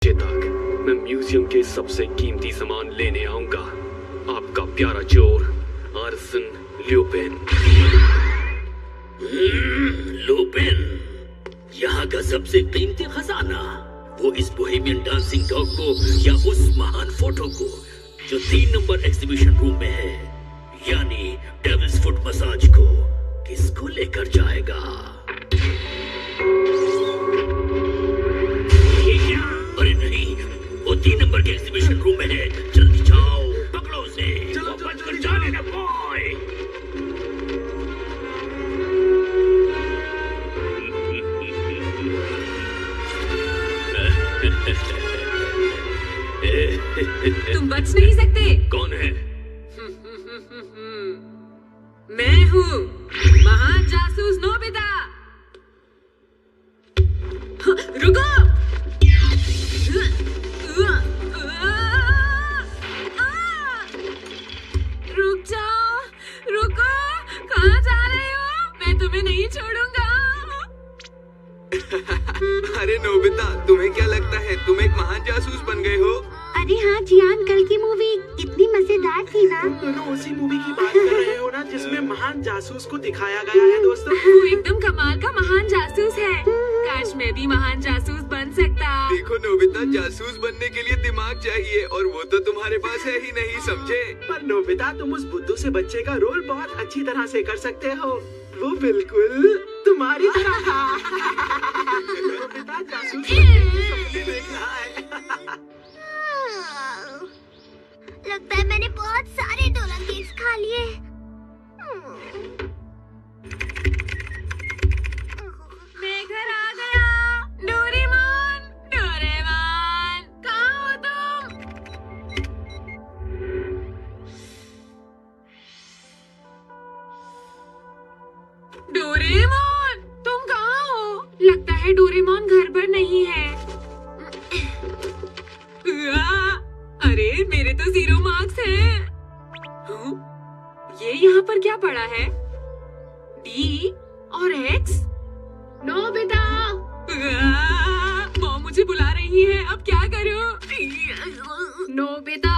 बजे तक मैं म्यूजियम के सबसे कीमती सामान लेने आऊंगा। आपका प्यारा चोर आर्सन ल्यूपिन। लुपिन, यहाँ का सबसे कीमती खजाना, वो इस बोहेमियन डांसिंग डॉग को या उस महान फोटो को जो 3 नंबर एग्जीबिशन रूम में है, यानी डेविल्स फुट मसाज को किसको लेकर जाएगा? अरे नहीं, वो 3 नंबर के एग्जीबिशन रूम में है। जल्दी जाओ, पकड़ो उसे। चलो बचकर जाने ना बॉय। तुम बच नहीं सकते। कौन है? मैं हूँ महान जासूस नोबिता। रुको। रुक जाओ, रुको, कहाँ जा रहे हो? मैं तुम्हें नहीं छोड़ूंगा। अरे नोबिता, तुम्हें क्या लगता है तुम एक महान जासूस बन गए हो? अरे हाँ जियान, कल की मूवी कितनी मजेदार थी ना। तुम दोनों उसी मूवी की बात कर रहे हो ना जिसमें महान जासूस को दिखाया गया है दोस्तों। वो एकदम कमाल का महान जासूस है। काश मैं भी महान जासूस बन सकता। देखो नोबिता, जासूस बनने के लिए दिमाग चाहिए और वो तो तुम्हारे पास है ही नहीं, समझे? पर नोबिता, तुम उस बुद्धू से बच्चे का रोल बहुत अच्छी तरह से कर सकते हो। वो बिल्कुल तुम्हारी तरह था। नोबिता जासूस बनने के सपने देख रहा है। लगता है मैंने बहुत सारे डोला केक्स खा लिए। मैं घर आ गया। डोरेमोन, डोरेमोन, कहाँ हो तुम? डोरेमोन, तुम कहाँ हो? लगता है डोरेमोन घर पर नहीं है। अरे मेरे तो 0 मार्क्स हैं। ये यहाँ पर क्या पड़ा है? D और X? नोबिता, मॉम मुझे बुला रही है, अब क्या करूं? नोबिता।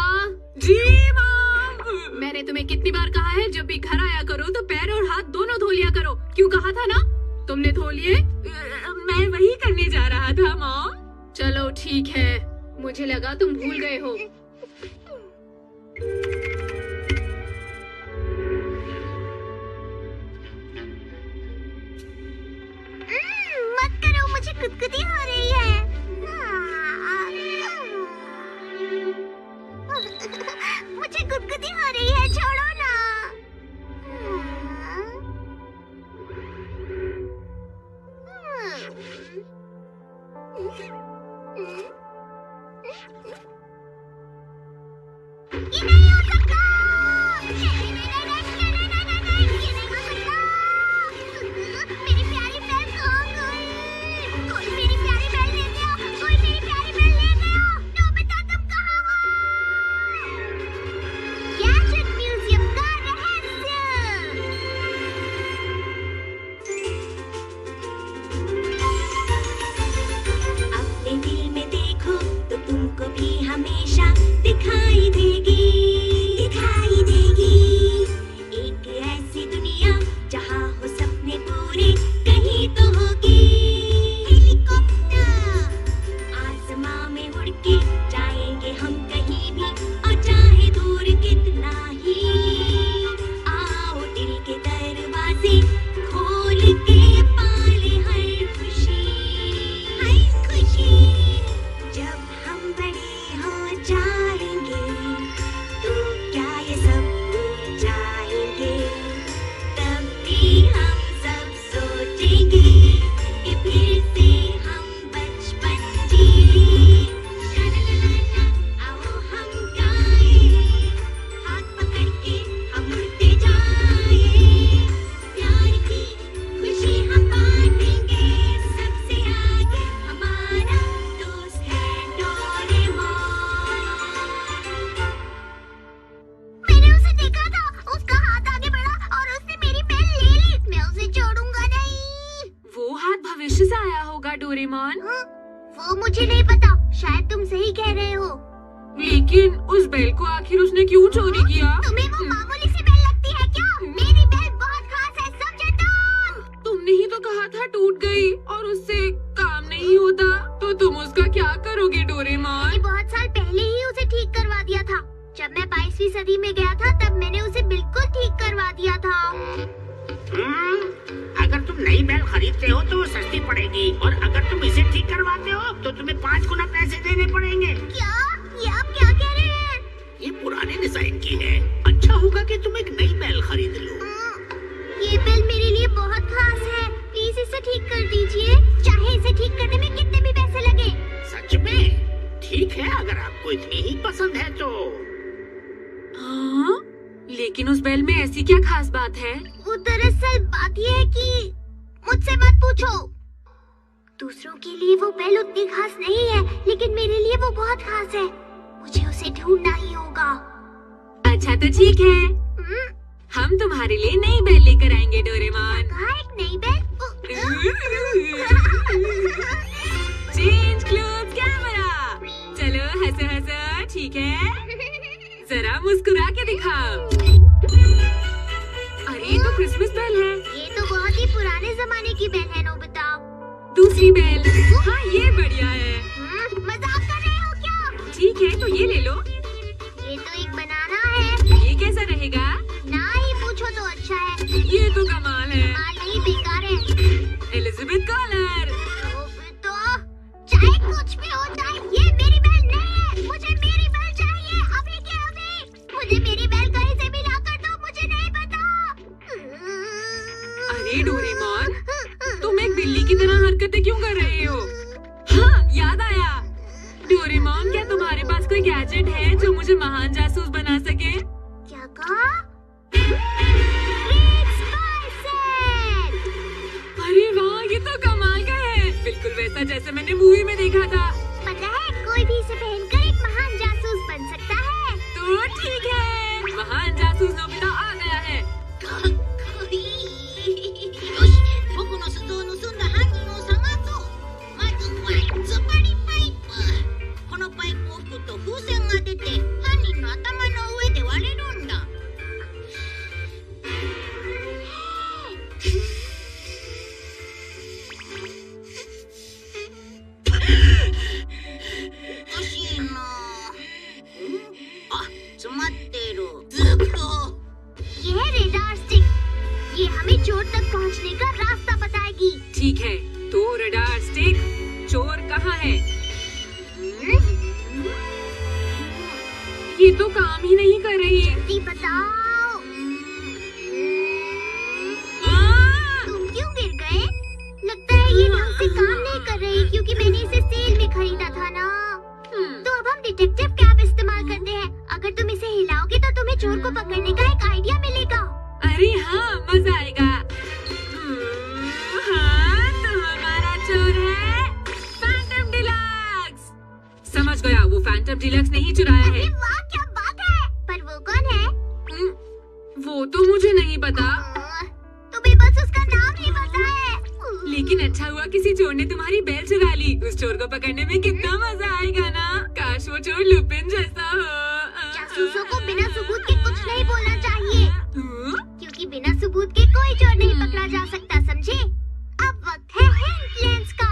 जी मॉम। मैंने तुम्हें कितनी बार कहा है जब भी घर आया करो तो पैर और हाथ दोनों धो लिया करो। क्यों कहा था ना? तुमने धो लिए? मैं वही करने जा रहा था मॉम। चलो ठीक है, मुझे लगा तुम भूल गए हो। मत करो, मुझे गुदगुदी हो रही है। मुझे गुदगुदी हो रही है, छोड़ो ना। ये नहीं हो सकता। नहीं, ये नहीं हो सकता। मेरी प्यारी बहन कहाँ गई? कोई मेरी प्यारी बहन लेके आओ, कोई मेरी प्यारी बहन लेके आओ। नोबिता, तुम कहाँ हो? गैजेट म्यूजियम का रहस्य। अपने दिल में देखो तो तुमको भी हमेशा दिखाई देगी, दिखाई देगी। एक ऐसी दुनिया जहाँ हो सपने पूरे, कहीं तो होगी हेलीकॉप्टर। आसमां में उड़ के जाएंगे हम कहीं भी, और चाहे दूर कितना ही। आओ दिल के दरवाजे खोल के पाले हर खुशी, हर खुशी। जब हम बड़े हो जाएंगे तो क्या ये सब भूल जाएंगे? तब भी हम सब सोचेंगे कि फिर से हम बचपन जिए। लेकिन उस बेल को आखिर उसने क्यों चोरी किया? तुम्हें वो मामूली सी बेल लगती है क्या? मेरी बेल बहुत खास है, समझे तुम? तुमने ही तो कहा था टूट गई और उससे काम नहीं होता, तो तुम उसका क्या करोगे डोरेमोन? मैंने बहुत साल पहले ही उसे ठीक करवा दिया था। जब मैं 22वीं सदी में गया था तब मैंने उसे बिल्कुल ठीक करवा दिया था। अगर तुम नई बेल खरीदते हो तो वो सस्ती पड़ेगी, और अगर तुम इसे ठीक करवाते हो तो तुम्हें 5 गुना पैसे देने पड़ेंगे। क्या? ये आप क्या कह रहे हैं? ये पुराने डिजाइन की है, अच्छा होगा कि तुम एक नई बेल खरीद लो। ये बेल मेरे लिए बहुत खास है, प्लीज इसे ठीक कर दीजिए, चाहे इसे ठीक करने में कितने भी पैसे लगे। सच में? ठीक है, अगर आपको इतनी ही पसंद है तो। हाँ? लेकिन उस बेल में ऐसी क्या खास बात है? वो दरअसल बात ये है कि मुझसे मत पूछो। दूसरों के लिए वो बेल उतनी खास नहीं है, लेकिन मेरे लिए वो बहुत खास है। मुझे उसे ढूंढना ही होगा। अच्छा तो ठीक है, हम तुम्हारे लिए नई बेल लेकर आएंगे डोरेमोन। कहाँ एक नई बेल? Change cloth camera. चलो हंसो हंसो, ठीक है? जरा मुस्कुरा के दिखाओ। अरे ये तो क्रिसमस बेल है। ये तो बहुत ही पुराने जमाने की बेल है नोबिता। दूसरी बेल, हाँ ये बढ़िया है। मजाक कर रहे हो क्या? ठीक है तो ये ले लो। ये तो एक बनाना है। ये कैसा रहेगा? ना ही पूछो तो अच्छा है। ये तो कमाल है। कमाल नहीं, बेकार है। Elizabeth collar. तो चाहे कुछ भी हो जाए, ये मेरी बेल नहीं है। मुझे मेरी बेल चाहिए, अभी के अभी। मुझे मेरी बेल कहीं से भी ला कर दो, मुझे नहीं पता। अरे डोरेमोन, तुम एक बिल्ली की तरह हरकतें क्यों कर रहे हो? हाँ याद आया। डोरेमोन, क्या तुम्हारे पास कोई गैजेट है जो मुझे महान जासूस बना सके? क्या कहा? Great spy set. अरे वाह, ये तो कमाल का है, बिल्कुल वैसा जैसे मैंने मूवी में देखा था। पता है, कोई भी इसे पहनकर एक महान जासूस बन सकता है। तो ठीक है, महान जासूस नोबिता आ गया है। よし、僕の鈴を盗んだ犯人を探そう。まずはズバリパイプ。このパイプを吹くと風船が出て、犯人の頭の上で割れるんだ。おかしいな。あ、詰まってる。ずっと。ये है रेडार स्टिक। ये हमें चोर तक पहुंचने का रास्ता बताएगी। ठीक है, तो रडार स्टिक, चोर कहाँ है? ये तो काम ही नहीं कर रही है। जल्दी बताओ। तुम क्यों गिर गए? लगता है ये ढंग से काम नहीं कर रही, क्योंकि मैंने इसे सेल में खरीदा था ना। तो अब हम डिटेक्टिव कैप इस्तेमाल करते हैं। अगर तुम इसे हिलाओगे तो तुम्हें चोर को पकड़ने का एक आइडिया मिलेगा। अरे हाँ, मजा आएगा। हाँ, तो हमारा चोर है फैंटम डिलक्स। समझ गया, वो फैंटम डिलक्स नहीं चुराया है। अरे वाह, क्या बात है। पर वो कौन है? वो तो मुझे नहीं पता। तुम्हें बस उसका नाम ही पता है। लेकिन अच्छा हुआ किसी चोर ने तुम्हारी बेल चुरा ली। उस चोर को पकड़ने में कितना मजा आएगा ना। काश वो चोर लुपिन जैसा हो। जासूसों को बिना सबूत के कुछ नहीं बोलना चाहिए, क्योंकि बिना सबूत के कोई चोर नहीं पकड़ा जा सकता, समझे? अब वक्त है हिंट लेंस का।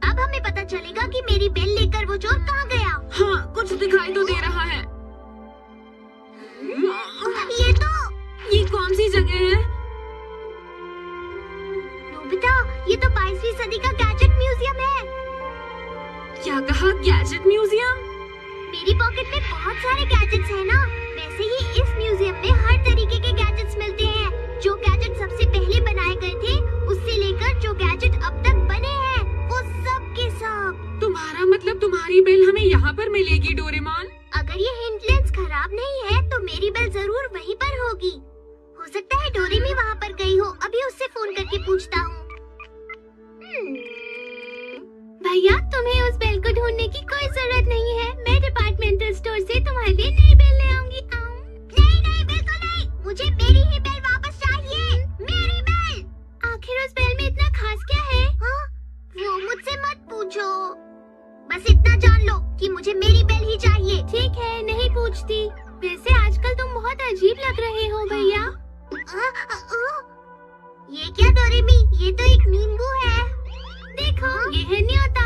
अब हमें पता चलेगा कि मेरी बेल लेकर वो चोर कहाँ गया। हाँ, कुछ दिखाई तो दे रहा है। ये कौन सी जगह है? नोबिता, ये तो 22वीं सदी का गैजेट म्यूजियम है। क्या कहा, गैजेट म्यूजियम? मेरी पॉकेट में बहुत सारे गैजेट्स हैं ना। वैसे ही इस म्यूजियम में हर तरीके के गैजेट्स मिलते हैं। जो गैजेट सबसे पहले बनाए गए थे, उससे लेकर जो गैजेट अब तक बने हैं, वो सब के सब। तुम्हारा मतलब तुम्हारी बेल हमें यहाँ पर मिलेगी डोरेमोन? अगर ये हिंट लेंस खराब नहीं है तो मेरी बेल जरूर वहीं पर होगी। हो सकता है डोरेमी वहाँ पर गई हो। अभी उससे फोन करके पूछता हूँ। भैया, तुम्हें उस बेल को ढूंढने की कोई जरूरत नहीं है। मैं डिपार्टमेंटल स्टोर से तुम्हारे लिए नई बेल ले आऊंगी। नहीं, बिल्कुल नहीं। मुझे मेरी ही बेल वापस चाहिए। मेरी बेल। आखिर उस बेल में इतना खास क्या है? हाँ? वो मुझसे मत पूछो। बस इतना जान लो कि मुझे मेरी बेल ही चाहिए। ठीक है। सोचती। वैसे आजकल तुम बहुत अजीब लग रहे हो भैया। ये क्या डोरेमी, ये तो एक नींबू है। देखो ये है न्योता।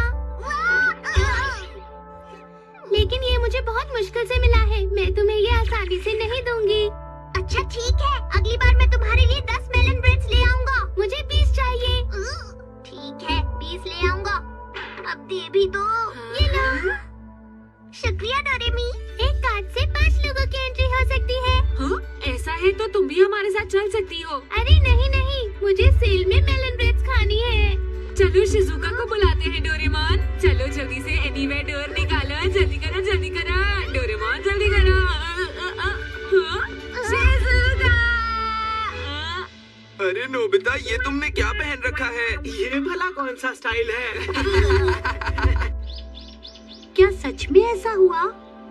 लेकिन ये मुझे बहुत मुश्किल से मिला है, मैं तुम्हें ये आसानी से नहीं दूंगी। अच्छा ठीक है, अगली बार मैं तुम्हारे लिए 10 मेलन ब्रेड्स ले आऊंगा। मुझे 20 चाहिए। ठीक है 20 ले आऊंगा। अब दे भी दो। ये लो। शुक्रिया डोरेमी। एक कार्ड से 5 लोगों की एंट्री हो सकती है। हाँ? ऐसा है तो तुम भी हमारे साथ चल सकती हो। अरे नहीं नहीं, मुझे सेल में मेलन ब्रेड्स खानी है। चलो शिजुका को बुलाते हैं डोरेमोन। चलो जल्दी से एनीवेयर डोर निकालो। जल्दी करो जल्दी करो डोरेमोन, जल्दी करो। शिजुका! अरे नोबिता, ये तुमने क्या पहन रखा है? ये भला कौन सा स्टाइल है? क्या सच में ऐसा हुआ?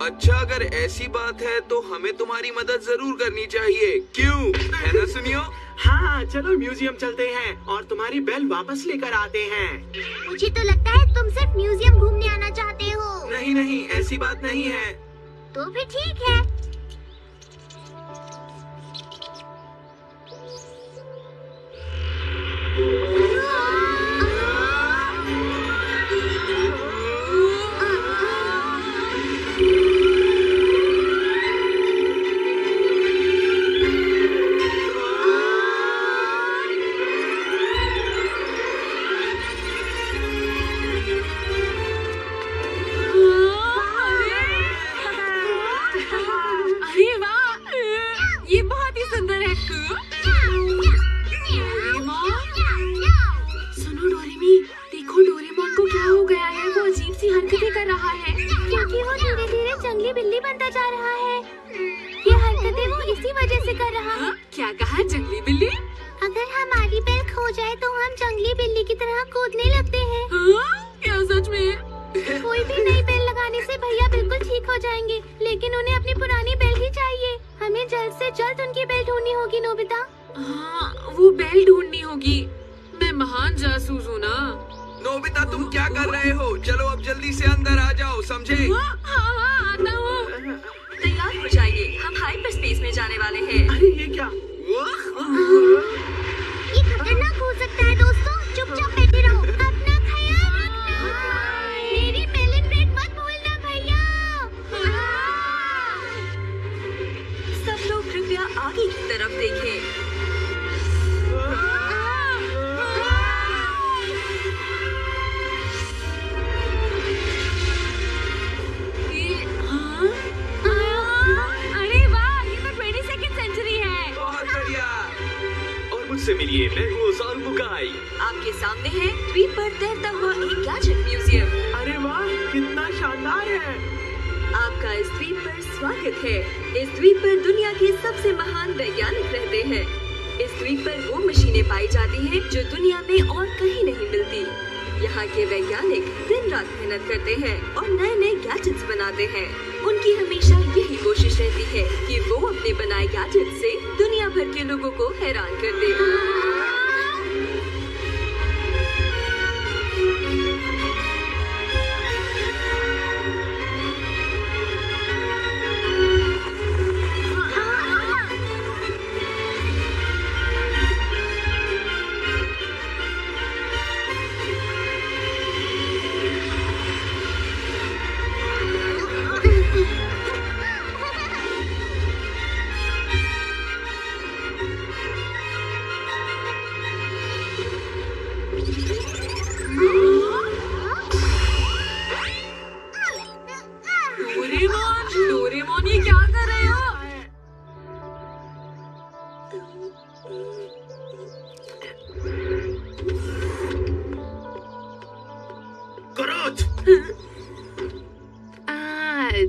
अच्छा, अगर ऐसी बात है तो हमें तुम्हारी मदद जरूर करनी चाहिए। क्यों, है ना सुनियो? हाँ चलो म्यूजियम चलते हैं और तुम्हारी बेल वापस लेकर आते हैं। मुझे तो लगता है तुम सिर्फ म्यूजियम घूमने आना चाहते हो। नहीं नहीं, ऐसी बात नहीं है। तो भी ठीक है। अरे वाह, ये बहुत ही सुंदर है। सुनो डोरेमी, देखो डोरेमोन को क्या हो गया है। वो अजीब सी हरकतें कर रहा है क्योंकि वो धीरे धीरे जंगली बिल्ली बनता जा रहा है। ये हरकतें वो इसी वजह से कर रहा है। हाँ? क्या कहा, जंगली बिल्ली? अगर हमारी बेल खो जाए तो हम जंगली बिल्ली की तरह कूदने लगते हैं। हाँ? क्या सच में? कोई भी नई बेल लगाने से भैया बिल्कुल ठीक हो जाएंगे, लेकिन उन्हें अपनी पुरानी बेल ही चाहिए। हमें जल्द से जल्द उनकी बेल ढूंढनी होगी नोबिता। हाँ, वो बेल ढूंढनी होगी। मैं महान जासूस हूँ ना। नोबिता, तुम क्या कर रहे हो? चलो अब जल्दी से अंदर आ जाओ, समझे? हाँ, आता हूँ। तैयार हो जाइए, हम हाइपर स्पेस में जाने वाले हैं। अरे ये क्या? ये खतरनाक हो सकता है दोस्तों, चुपचाप बैठे रहो। अपना ख्याल रखना। मेरी मेलन ब्रेड मत भूलना भैया। सब लोग कृपया आगे की तरफ देखें। अरे वाह, ये तो 22nd सेंचुरी है। बहुत बढ़िया। और मुझसे मिलिए, मैं हूँ ओसान बुकाई। आपके सामने है द्वीप पर तैरता हुआ एक गैजेट म्यूजियम। अरे वाह, कितना शानदार है। आपका इस द्वीप पर स्वागत है। इस द्वीप पर दुनिया के सबसे महान वैज्ञानिक रहते हैं। इस द्वीप पर वो मशीनें पाई जाती हैं जो दुनिया में और कहीं नहीं मिलती। यहाँ के वैज्ञानिक दिन रात मेहनत करते हैं और नए नए गैजेट्स बनाते हैं। उनकी हमेशा यही कोशिश रहती है कि वो अपने बनाए गैजेट से दुनिया भर के लोगों को हैरान कर दे। डोरेमोन, ये क्या कर रहे हो?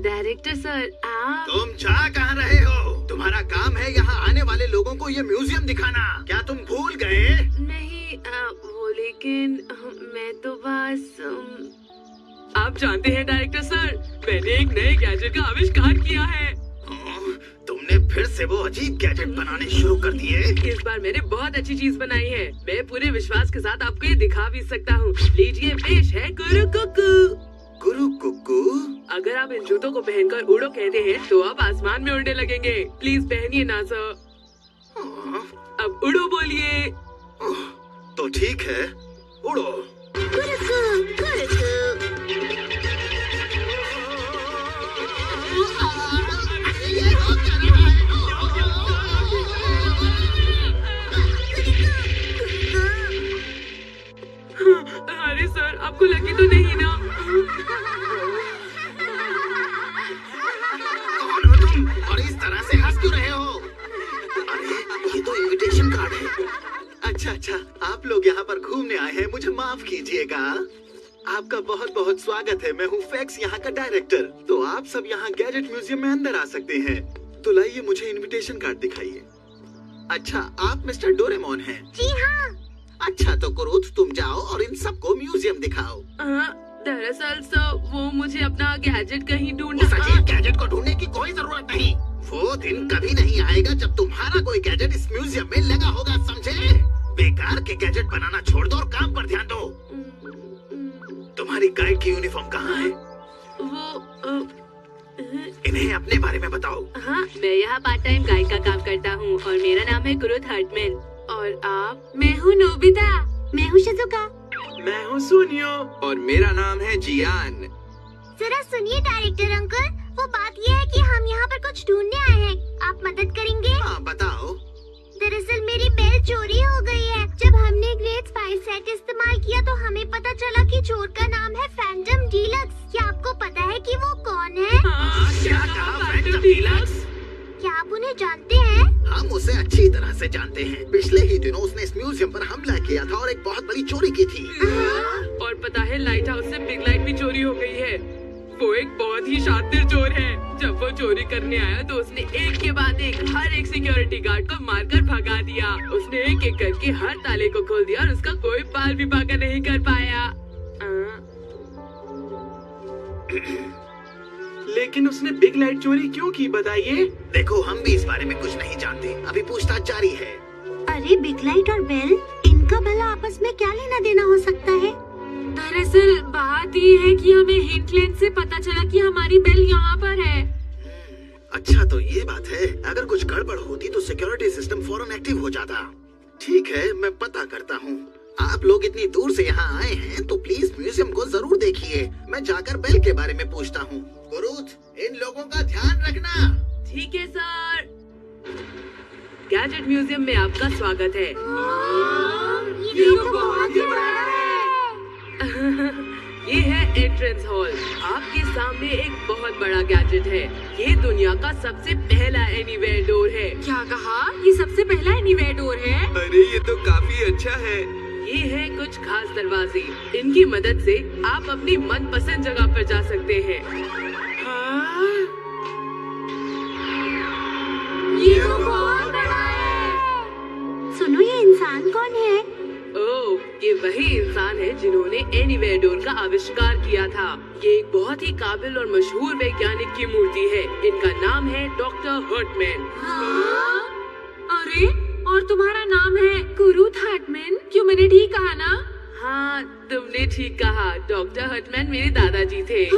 डायरेक्टर सर, आप तुम जा कहाँ रहे हो? तुम्हारा काम है यहाँ आने वाले लोगों को ये म्यूजियम दिखाना। क्या तुम भूल गए? नहीं, वो लेकिन मैं तो बस आप जानते हैं डायरेक्टर सर, मैंने एक नए गैजेट का आविष्कार किया है। तुमने फिर से वो अजीब गैजेट बनाने शुरू कर दिए? इस बार मैंने बहुत अच्छी चीज बनाई है। मैं पूरे विश्वास के साथ आपको ये दिखा भी सकता हूँ। लीजिए, पेश है गुरु कुकू। गुरु कुकू? अगर आप इन जूतों को पहनकर उड़ो कहते हैं तो आप आसमान में उड़ने लगेंगे। प्लीज पहनिए ना सर। अब उड़ो बोलिए। तो ठीक है, उड़ो। अरे सर, आपको लगी तो नहीं ना? कौन हो तुम और इस तरह से हंस क्यों रहे हो? अरे ये तो इनविटेशन कार्ड है। अच्छा, आप लोग यहाँ पर घूमने आए हैं, मुझे माफ कीजिएगा। आपका बहुत बहुत स्वागत है। मैं हूँ फैक्स, यहाँ का डायरेक्टर। तो आप सब यहाँ गैजेट म्यूजियम में अंदर आ सकते हैं। तो लाइए मुझे इनविटेशन कार्ड दिखाइए। अच्छा, आप मिस्टर डोरेमोन हैं? जी हाँ। अच्छा, तो कुरुथ तुम जाओ और इन सबको म्यूजियम दिखाओ। दरअसल सर, वो मुझे अपना गैजेट कहीं ढूंढना। उस अजीब गैजेट को ढूंढने की कोई जरूरत नहीं। वो दिन कभी नहीं आएगा जब तुम्हारा कोई गैजेट इस म्यूजियम में लगा होगा, समझे? बेकार के गैजेट बनाना छोड़ दो और काम पर ध्यान दो। तुम्हारी गाइड की यूनिफॉर्म कहाँ है? इन्हें अपने बारे में बताओ। हाँ, मैं यहाँ पार्ट टाइम गाइड का काम करता हूँ और मेरा नाम है कुरुथ हर्टमैन। और आप? मैं हूँ नोबिता। मैं हूँ शिजुका। मैं हूँ सुनियो। और मेरा नाम है जियान। जरा सुनिए डायरेक्टर अंकल, वो बात ये है कि हम यहाँ पर कुछ ढूंढने आए हैं। आप मदद करेंगे? हाँ, बताओ। दरअसल मेरी बेल चोरी हो गई है। जब हमने ग्रेड 5 सेट इस्तेमाल किया तो हमें पता चला कि चोर का नाम है फैंटम डीलक्स। क्या आपको पता है कि वो कौन है? क्या कहा फैंटम डीलक्स? क्या आप उन्हें जानते हैं? हम उसे अच्छी तरह से जानते हैं। पिछले ही दिनों उसने इस म्यूजियम पर हमला किया था और एक बहुत बड़ी चोरी की थी। और पता है, लाइट हाउस से बिग लाइट भी चोरी हो गई है। वो एक बहुत ही शातिर चोर है। जब वो चोरी करने आया तो उसने एक के बाद एक हर एक सिक्योरिटी गार्ड को मारकर भगा दिया। उसने एक एक करके हर ताले को खोल दिया और उसका कोई बाल भी बाका नहीं कर पाया। लेकिन उसने बिग लाइट चोरी क्यों की, बताइए? देखो, हम भी इस बारे में कुछ नहीं जानते। अभी पूछताछ जारी है। अरे बिग लाइट और बेल, इनका भला आपस में क्या लेना देना हो सकता है? दरअसल बात ये है कि हमें हिंटलैंड से पता चला कि हमारी बेल यहाँ पर है। अच्छा, तो ये बात है। अगर कुछ गड़बड़ होती तो सिक्योरिटी सिस्टम फौरन एक्टिव हो जाता। ठीक है, मैं पता करता हूँ। आप लोग इतनी दूर से यहाँ आए हैं तो प्लीज म्यूजियम को जरूर देखिए। मैं जाकर बेल के बारे में पूछता हूँ। कुरुथ, इन लोगों का ध्यान रखना। ठीक है सर। गैजेट म्यूजियम में आपका स्वागत है। ये तो बहुत ही बड़ा है। ये है एंट्रेंस हॉल। आपके सामने एक बहुत बड़ा गैजेट है। ये दुनिया का सबसे पहला एनीवेयर डोर है। क्या कहा? ये सबसे पहला एनीवेयर डोर है? अरे ये तो काफी अच्छा है। ये है कुछ खास दरवाजे। इनकी मदद से आप अपनी मनपसंद जगह पर जा सकते हैं। ये तो बहुत बड़ा है। सुनो, ये इंसान कौन है? ओह, ये वही इंसान है जिन्होंने एनीवेयर डोर का आविष्कार किया था। ये एक बहुत ही काबिल और मशहूर वैज्ञानिक की मूर्ति है। इनका नाम है डॉक्टर हर्टमैन। अरे, और तुम्हारा नाम है कुरुथ हर्टमैन? क्यों, मैंने ठीक कहा ना? हाँ, तुमने ठीक कहा। डॉक्टर हर्टमैन मेरे दादाजी थे।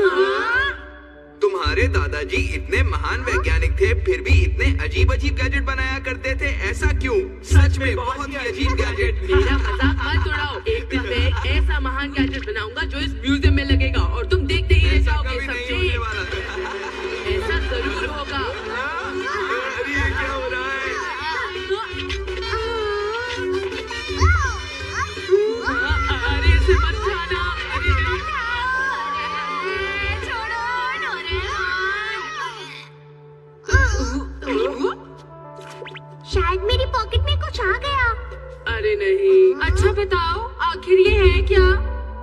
तुम्हारे दादाजी इतने महान वैज्ञानिक थे, फिर भी इतने अजीब अजीब गैजेट बनाया करते थे, ऐसा क्यों? सच में बहुत ही अजीब गैजेट। मेरा मजाक मत उड़ाओ। एक दिन मैं एक ऐसा महान गैजेट बनाऊंगा जो इस म्यूजियम में लगेगा और तुम देखते ही रह जाओगे, समझे? ऐसा जरूर होगा। अरे ये क्या हो रहा है? अरे इसे मत खाना। शायद मेरी पॉकेट में कुछ आ गया। अरे नहीं। अच्छा बताओ, आखिर ये है क्या?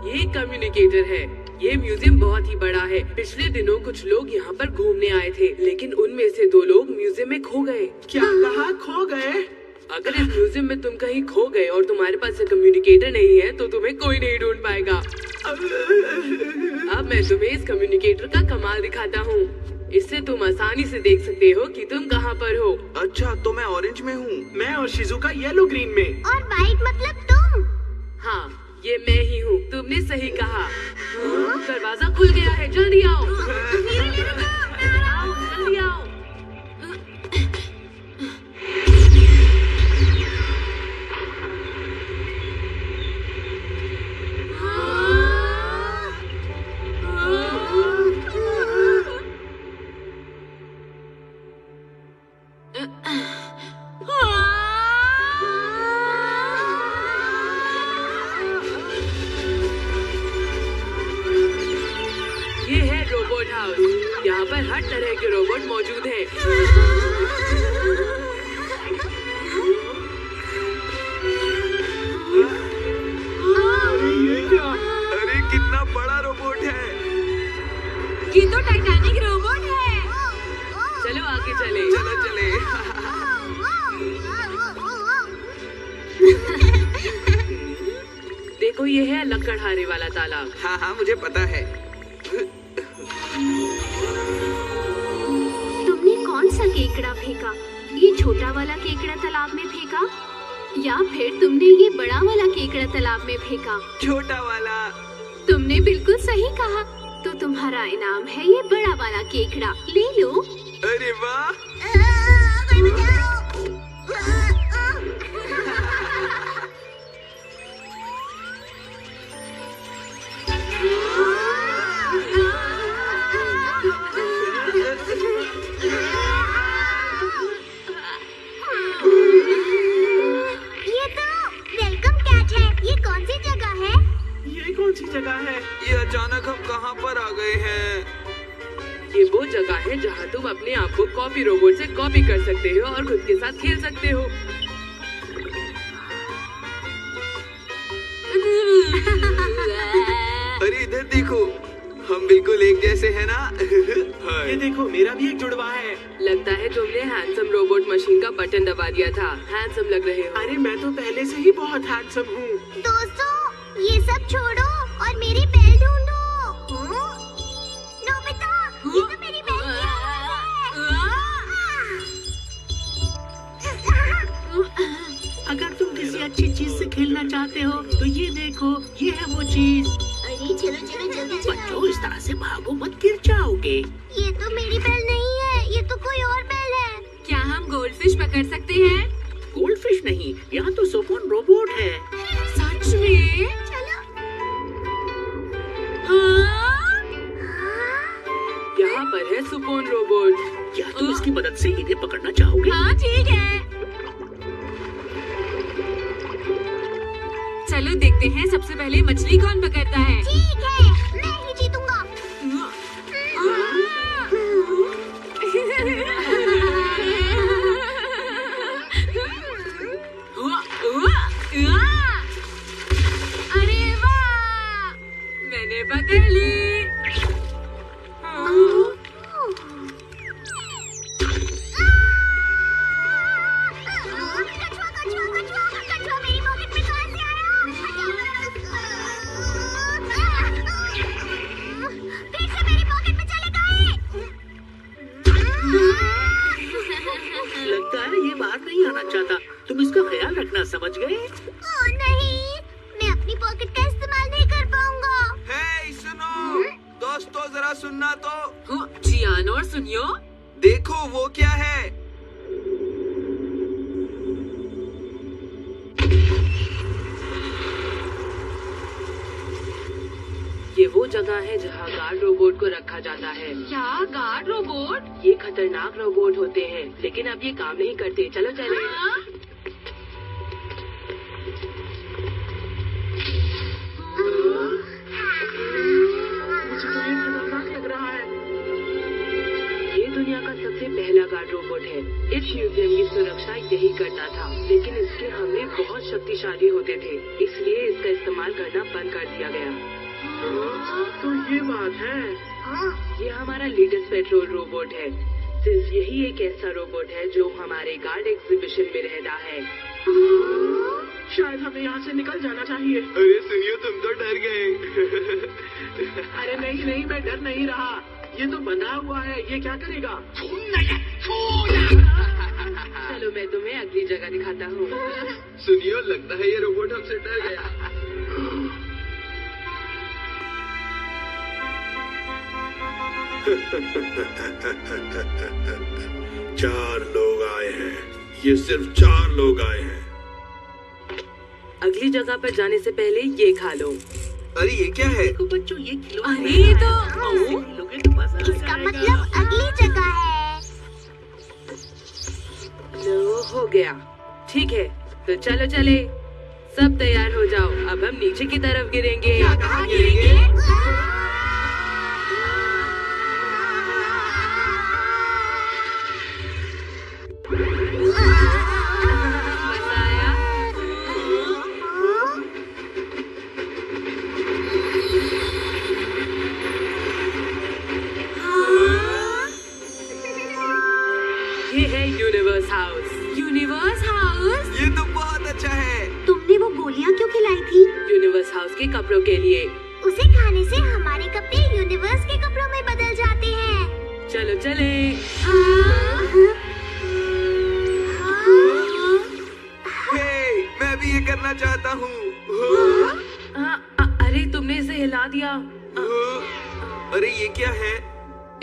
ये कम्युनिकेटर है। ये म्यूजियम बहुत ही बड़ा है। पिछले दिनों कुछ लोग यहाँ पर घूमने आए थे, लेकिन उनमें से 2 लोग म्यूजियम में खो गए। क्या कहा, खो गए? अगर इस म्यूजियम में तुम कहीं खो गए और तुम्हारे पास कम्युनिकेटर नहीं है तो तुम्हें कोई नहीं ढूंढ पाएगा। अब मैं तुम्हें इस कम्युनिकेटर का कमाल दिखाता हूँ। इससे तुम आसानी से देख सकते हो कि तुम कहाँ पर हो। अच्छा, तो मैं ऑरेंज में हूँ। मैं और शिजुका येलो ग्रीन में। और वाइट मतलब तुम? हाँ, ये मैं ही हूँ, तुमने सही कहा। दरवाजा खुल गया है, जल्दी आओ। आओ, जल्दी आओ। ये है रोबोट हाउस। यहाँ पर हर तरह के रोबोट मौजूद हैं। ये क्या? अरे कितना बड़ा रोबोट है। ये तो टाइटैनिक रोबोट है। चलो आगे चले। चलो चले। देखो ये है लकड़हारे वाला तालाब। हाँ हाँ मुझे पता है। तुमने कौन सा केकड़ा फेंका? ये छोटा वाला केकड़ा तालाब में फेंका या फिर तुमने ये बड़ा वाला केकड़ा तालाब में फेंका? छोटा वाला। तुमने बिल्कुल सही कहा। तो तुम्हारा इनाम है ये बड़ा वाला केकड़ा, ले लो। अरे वाह। ये तो वेलकम कैट है। ये कौन सी जगह है? ये कौन सी जगह है? ये अचानक हम कहाँ पर आ गए हैं? ये वो जगह है जहाँ तुम अपने आप को कॉपी रोबोट से कॉपी कर सकते हो और खुद के साथ खेल सकते हो। अरे इधर देखो, हम बिल्कुल एक जैसे हैं ना? ये देखो मेरा भी एक जुड़वा है। लगता है तुमने हैंडसम रोबोट मशीन का बटन दबा दिया था। हैंडसम लग रहे हो। अरे मैं तो पहले से ही बहुत हैंडसम हूँ। दोस्तों ये सब छोड़ो और मेरी बेल ढूंढो। नोबिता, ये तो मेरी बेल की आवाज़ है। अगर तुम किसी अच्छी चीज से खेलना चाहते हो तो ये देखो, ये है वो चीज। अरे चलो चलो जल्दी चलो। बच्चों इस तरह से भागो मत, गिर जाओगे। ये तो मेरी बेल नहीं है, ये तो कोई और बेल है। क्या हम गोल्डफिश पकड़ सकते हैं? गोल्डफिश नहीं, यहाँ तो सोफोन रोबोट है। सच में? चलो। यहाँ पर है सुपोन रोबोट। क्या तुम इसकी मदद से इन्हें पकड़ना चाहोगे? हाँ ठीक है। चलो देखते हैं सबसे पहले मछली कौन पकड़ता है। ठीक है, मैं ही जीतूंगा। अरे वाह, मैंने पकड़ ली। कछुआ कछुआ कछुआ कछुआ मेरी पॉकेट में कहाँ से आया? फिर से मेरी पॉकेट में चले गए। लगता है ये बाहर नहीं आना चाहता। तुम इसका ख्याल रखना, समझ गए? ओह नहीं, मैं अपनी पॉकेट का इस्तेमाल नहीं कर पाऊंगा। हे सुनो, दोस्तों जरा सुनना तो। जियान और सुनियो, देखो वो क्या है? ये वो जगह है जहाँ गार्ड रोबोट को रखा जाता है। क्या गार्ड रोबोट? ये खतरनाक रोबोट होते हैं, लेकिन अब ये काम नहीं करते। चलो चले। मुझे तो ये खतरनाक लग रहा है। ये दुनिया का सबसे पहला गार्ड रोबोट है। इस म्यूजियम की सुरक्षा यही करता था, लेकिन इसके हमले बहुत शक्तिशाली होते थे, इसलिए इसका इस्तेमाल करना बंद कर दिया गया। तो ये बात है। ये हमारा लेटेस्ट पेट्रोल रोबोट है। सिर्फ यही एक ऐसा रोबोट है जो हमारे गार्ड एग्जीबिशन में रहता है। शायद हमें यहाँ से निकल जाना चाहिए। अरे सुनियो, तुम तो डर गए। अरे नहीं नहीं, मैं डर नहीं रहा। ये तो बंधा हुआ है, ये क्या करेगा? चलो मैं तुम्हें अगली जगह दिखाता हूँ। सुनियो, लगता है ये रोबोट हमसे डर गया। चार लोग आए हैं, ये सिर्फ 4 लोग आए हैं। अगली जगह पर जाने से पहले ये खा लो। अरे ये क्या है? देखो बच्चों, ये खिलौना अरे ये तो लोगे तो मजा आ इसका जाएगा। मतलब अगली जगह है। लो हो गया। ठीक है, तो चलो चले, सब तैयार हो जाओ। अब हम नीचे की तरफ गिरेंगे। कहाँ गिरेंगे? मजा आया? ये है यूनिवर्स हाउस। Universe house? ये तो बहुत अच्छा है। तुमने वो गोलियां क्यों खिलाई थी? यूनिवर्स हाउस के कपड़ों के लिए। उसे खाने से हमारे कपड़े यूनिवर्स के कपड़ों में बदल जाते हैं। चलो चले। हे, मैं भी ये करना चाहता हूँ। अरे तुमने इसे हिला दिया। अरे ये क्या है?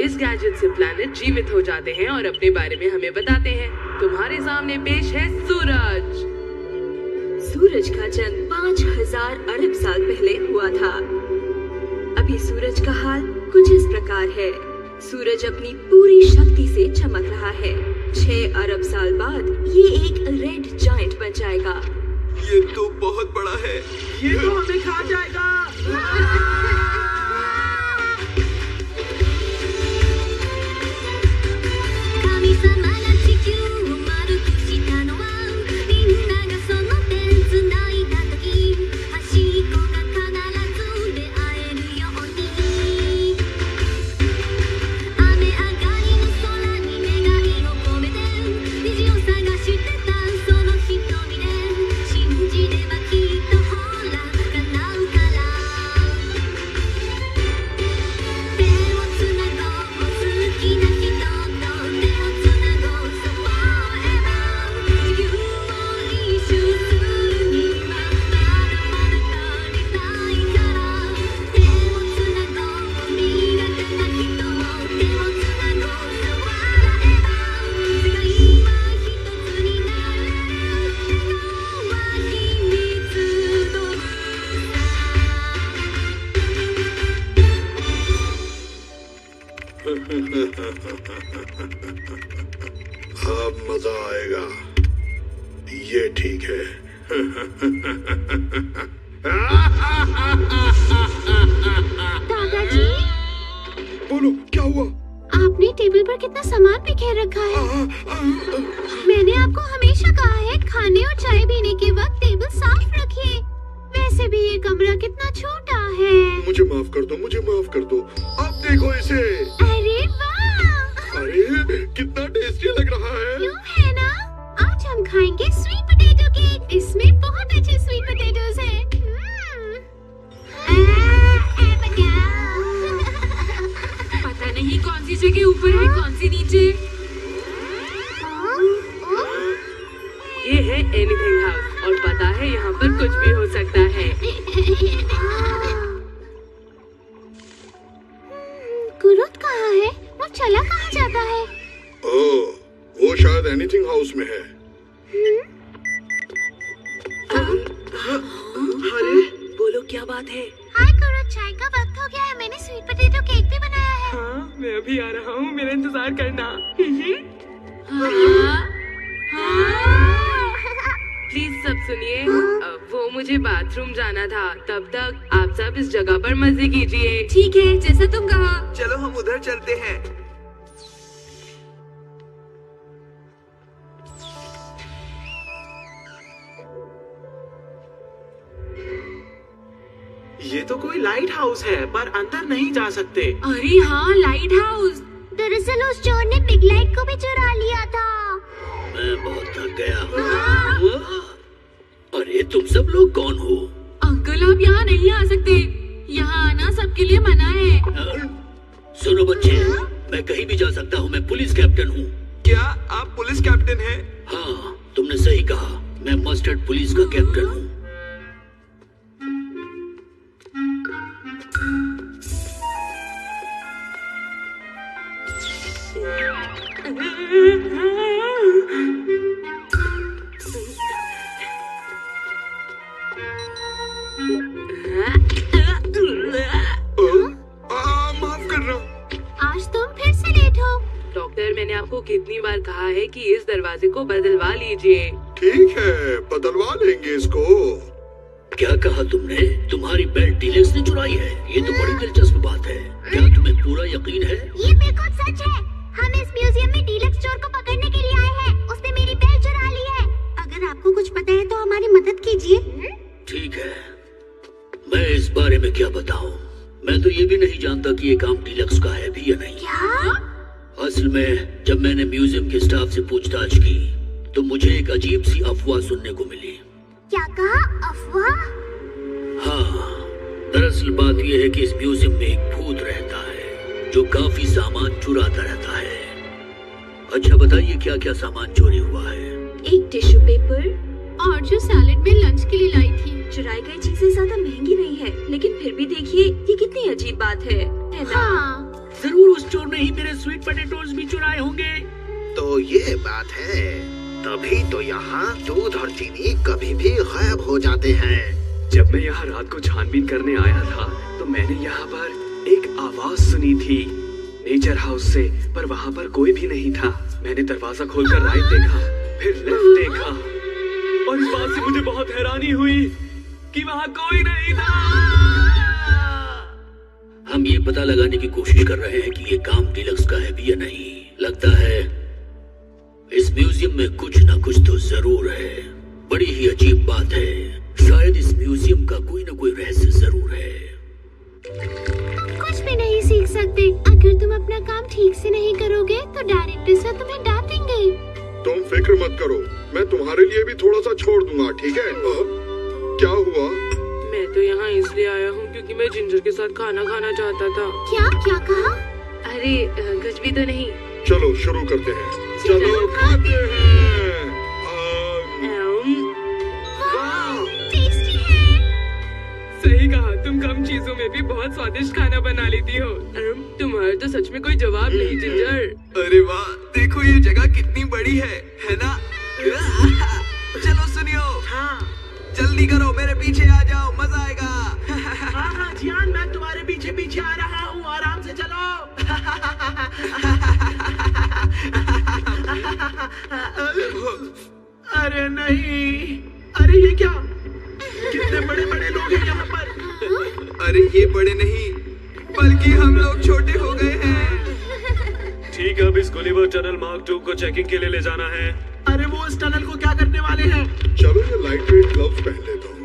इस गैजेट से प्लैनेट जीवित हो जाते हैं और अपने बारे में हमें बताते हैं। तुम्हारे सामने पेश है सूरज। सूरज का जन्म 5000 अरब साल पहले हुआ था। अभी सूरज का हाल कुछ इस प्रकार है। सूरज अपनी पूरी शक्ति से चमक रहा है। 6 अरब साल बाद ये एक रेड जायंट बन जाएगा। ये तो बहुत बड़ा है। ये तो हमें खा जाएगा। अब मजा आएगा। ये ठीक है। दादाजी, बोलो क्या हुआ? आपने टेबल पर कितना सामान बिखेर रखा है। मैंने आपको हमेशा कहा है खाने और चाय पीने के वक्त टेबल साफ रखिए। वैसे भी ये कमरा कितना छोटा है। मुझे माफ कर दो, मुझे माफ कर दो। अब देखो इसे। अरे वाह! अरे कितना टेस्टी लग रहा है। क्यों है ना? आज हम खाएंगे स्वीट पोटैटो केक। इसमें बहुत अच्छे स्वीट पोटैटोज हैं। पता नहीं कौन सी जगह ऊपर है, कौन सी नीचे। ये है एनीथिंग हाउस और पता है यहाँ पर कुछ भी हो सकता है। गुरुत कहाँ है? वो चला कहाँ जाता है? ओह, वो शायद एनीथिंग हाउस में है। अरे बोलो क्या बात है? हाय गुरुत, चाय का वक्त हो गया है। मैंने स्वीट पोटैटो केक भी बनाया है। हाँ, मैं अभी आ रहा हूँ, मेरा इंतजार करना। प्लीज सब सुनिए। वो मुझे बाथरूम जाना था। तब तक आप सब इस जगह पर मजे कीजिए। ठीक है, जैसा तुम कहा। चलो हम उधर चलते हैं। ये तो कोई लाइट हाउस है, पर अंदर नहीं जा सकते। अरे हाँ, लाइट हाउस। दरअसल उस चोर ने बिग लाइट को भी चुरा लिया था। मैं बहुत थक गया। अरे तुम सब लोग कौन हो? अंकल आप यहाँ नहीं आ सकते। यहाँ आना सबके लिए मना है। सुनो बच्चे, मैं कहीं भी जा सकता हूँ। मैं पुलिस कैप्टन हूँ। क्या आप पुलिस कैप्टन हैं? हाँ, तुमने सही कहा। मैं मस्टर्ड पुलिस का कैप्टन हूँ। माफ करना। आज तुम फिर से लेट हो। डॉक्टर, मैंने आपको कितनी बार कहा है कि इस दरवाजे को बदलवा लीजिए। ठीक है, बदलवा लेंगे इसको। क्या कहा तुमने? तुम्हारी बेल्ट डीलक्स ने चुराई है? ये तो बड़ी दिलचस्प बात है। क्या तुम्हें पूरा यकीन है? ये बिल्कुल सच है। हम इस म्यूजियम में डीलक्स चोर को पकड़ने के लिए आए हैं। उसने मेरी बेल्ट चुरा ली है। अगर आपको कुछ पता है तो हमारी मदद कीजिए। ठीक है, मैं इस बारे में क्या बताऊं? मैं तो ये भी नहीं जानता कि ये काम डीलक्स का है भी या नहीं। क्या? असल में जब मैंने म्यूजियम के स्टाफ से पूछताछ की तो मुझे एक अजीब सी अफवाह सुनने को मिली। क्या कहा? अफवाह? हाँ, दरअसल बात यह है कि इस म्यूजियम में एक भूत रहता है जो काफी सामान चुराता रहता है। अच्छा बताइए, क्या क्या सामान चोरी हुआ है? एक टिश्यू पेपर और जो सैलेड में लंच के लिए लाई थी। चुराई गई चीजें ज्यादा महंगी नहीं है, लेकिन फिर भी देखिए ये कितनी अजीब बात है ना? हाँ। जरूर उस चोर ने ही मेरे स्वीट पोटैटोज भी चुराए होंगे। तो ये बात है, तभी तो यहाँ दूध और चीनी कभी भी गायब हो जाते हैं। जब मैं यहाँ रात को छानबीन करने आया था तो मैंने यहाँ पर एक आवाज सुनी थी नेचर हाउस से, पर वहाँ पर कोई भी नहीं था। मैंने दरवाजा खोलकर राइट देखा, फिर लेफ्ट देखा, और इस बात से मुझे बहुत हैरानी हुई कि वहाँ कोई नहीं था। हम ये पता लगाने की कोशिश कर रहे हैं कि ये काम डीलक्स का है भी या नहीं। लगता है इस म्यूजियम में कुछ ना कुछ तो जरूर है। बड़ी ही अजीब बात है। शायद इस म्यूजियम का कोई ना कोई रहस्य जरूर है। तुम कुछ भी नहीं सीख सकते। अगर तुम अपना काम ठीक से नहीं करोगे तो डायरेक्टर सर तुम्हें डांटेंगे। तुम फिक्र मत करो, मैं तुम्हारे लिए भी थोड़ा सा छोड़ दूंगा, ठीक है? क्या हुआ? मैं तो यहाँ इसलिए आया हूँ क्योंकि मैं जिंजर के साथ खाना खाना चाहता था। क्या क्या कहा? अरे कुछ भी तो नहीं। चलो शुरू करते हैं। चलो खाते हैं। टेस्टी है। सही कहा, तुम कम चीजों में भी बहुत स्वादिष्ट खाना बना लेती हो। तुम्हारा तो सच में कोई जवाब नहीं जिंजर। अरे वाह, देखो ये जगह कितनी बड़ी है ना? चलो सुनियो। हाँ जल्दी करो, मेरे पीछे आ जाओ, मजा आएगा। हाँ हाँ जियान, मैं तुम्हारे पीछे पीछे आ रहा हूँ, आराम से चलो। अरे नहीं, अरे ये क्या? कितने बड़े बड़े लोग हैं यहाँ पर। अरे ये बड़े नहीं, बल्कि हम लोग छोटे हो गए हैं। ठीक है, अब इस गुलिवर टनल मार्क 2 को चेकिंग के लिए ले जाना है। अरे वो इस टनल को क्या करने वाले हैं? चलो ये लाइट वेट ग्लव्स पहन लेता हूँ।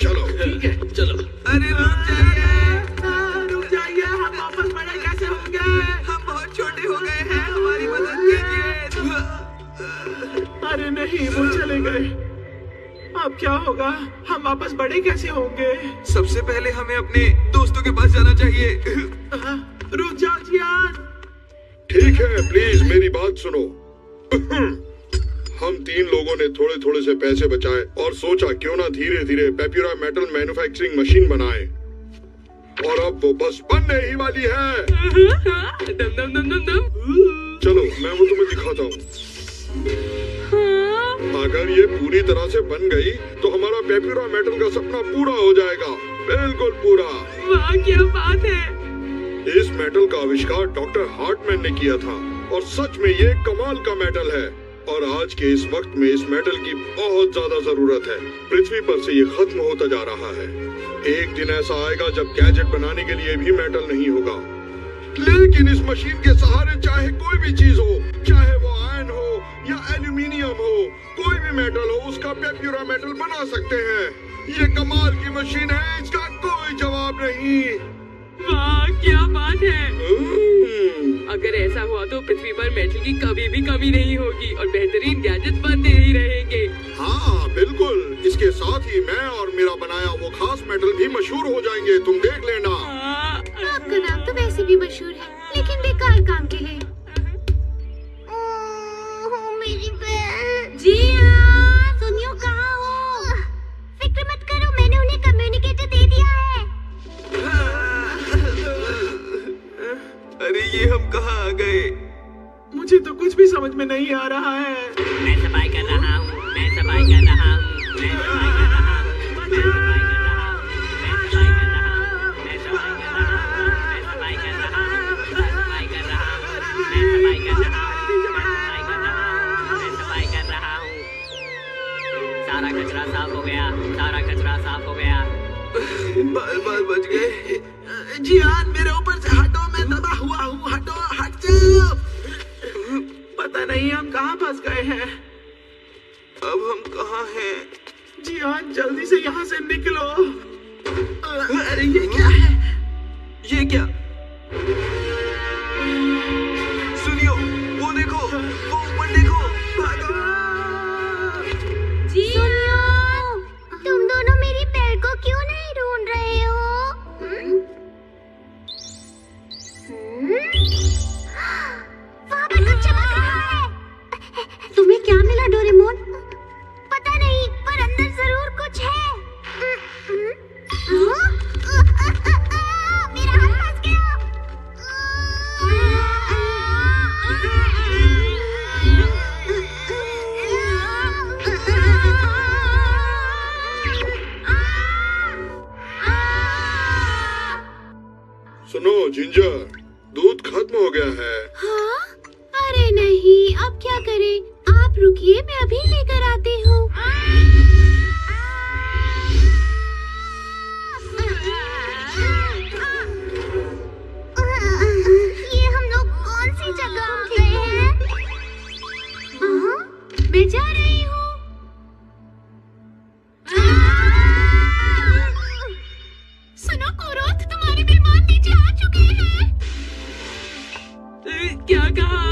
चलो ठीक है चलो। अरे रुक जाइए, रुक जाइए, हम वापस बड़े कैसे होंगे? हम बहुत छोटे हो गए हैं, हमारी मदद कीजिए। अरे नहीं, वो चले गए। अब क्या होगा? हम वापस बड़े कैसे होंगे? सबसे पहले हमें अपने दोस्तों के पास जाना चाहिए। रुक जाओ जियान। ठीक है, प्लीज मेरी बात सुनो। हम 3 लोगों ने थोड़े थोड़े से पैसे बचाए और सोचा क्यों ना धीरे धीरे पेप्यूरा मेटल मैन्युफैक्चरिंग मशीन बनाए, और अब वो बस बनने ही वाली है। दम दम दम दम दम। चलो मैं वो तुम्हें दिखाता हूँ। अगर ये पूरी तरह से बन गई तो हमारा पेप्यूरा मेटल का सपना पूरा हो जाएगा, बिल्कुल पूरा। वाह क्या बात है। इस मेटल का आविष्कार डॉक्टर हार्टमैन ने किया था, और सच में ये कमाल का मेटल है। और आज के इस वक्त में इस मेटल की बहुत ज्यादा जरूरत है। पृथ्वी पर से ये खत्म होता जा रहा है। एक दिन ऐसा आएगा जब गैजेट बनाने के लिए भी मेटल नहीं होगा। लेकिन इस मशीन के सहारे चाहे कोई भी चीज हो, चाहे वो आयरन हो या एल्यूमिनियम हो, कोई भी मेटल हो, उसका पेप्यूरा मेटल बना सकते हैं। ये कमाल की मशीन है, इसका कोई जवाब नहीं। वाह क्या बात है। अगर ऐसा हुआ तो पृथ्वी पर मेटल की कभी भी कमी नहीं होगी और बेहतरीन गैजेट्स बनते ही रहेंगे। हाँ बिल्कुल, इसके साथ ही मैं और मेरा बनाया वो खास मेटल भी मशहूर हो जाएंगे, तुम देख लेना। आपका नाम तो वैसे भी मशहूर है, लेकिन बेकार काम के लिए। मेरी बहन। जियान, सुनियो कहाँ हो? फिक्र मत करो, मैंने उन्हें कम्युनिकेटर दे दिया है। अरे ये हम कहाँ आ गए? मुझे तो कुछ भी समझ में नहीं आ रहा है। मैं सफाई कर रहा हूँ, मैं सफाई कर रहा हूँ, मैं सफाई कर रहा हूँ, मैं सफाई कर रहा हूँ, मैं सफाई कर रहा हूँ, मैं सफाई कर रहा हूँ, मैं सफाई कर रहा हूँ, मैं सफाई कर रहा हूँ, मैं सफाई कर रहा हूँ, मैं सफाई कर रहा हूँ। सारा कचरा साफ हो गया, सारा कचरा साफ हो गया। बाल बाल बच गए। जियान मेरे ऊपर से हटो, मैं दबा हुआ हूँ, हटो, हट जाओ। पता नहीं हम कहाँ फंस गए हैं। अब हम कहाँ हैं? जियान जल्दी से यहाँ से निकलो। अरे ये क्या है? ये क्या? सुनियो, वो देखो, वो ऊपर देखो, भागो। तुम दोनों मेरी पैर को क्यों नहीं ढूंढ रहे हो? वहाँ पर कुछ चमक रहा है। तुम्हें क्या मिला डोरेमोन? पता नहीं, पर अंदर जरूर कुछ है। मेरा हाथ फंस गया। सुनो जिंजर, दूध खत्म हो गया है। हाँ? अरे नहीं, अब क्या करें? आप रुकिए, मैं अभी लेकर आती हूँ। ये हम लोग कौन सी जगह आ गए हैं? मैं जा रही हूँ। सुनो कोरोथ, तुम्हारे मेहमान नीचे आ चुके हैं। क्या कहा?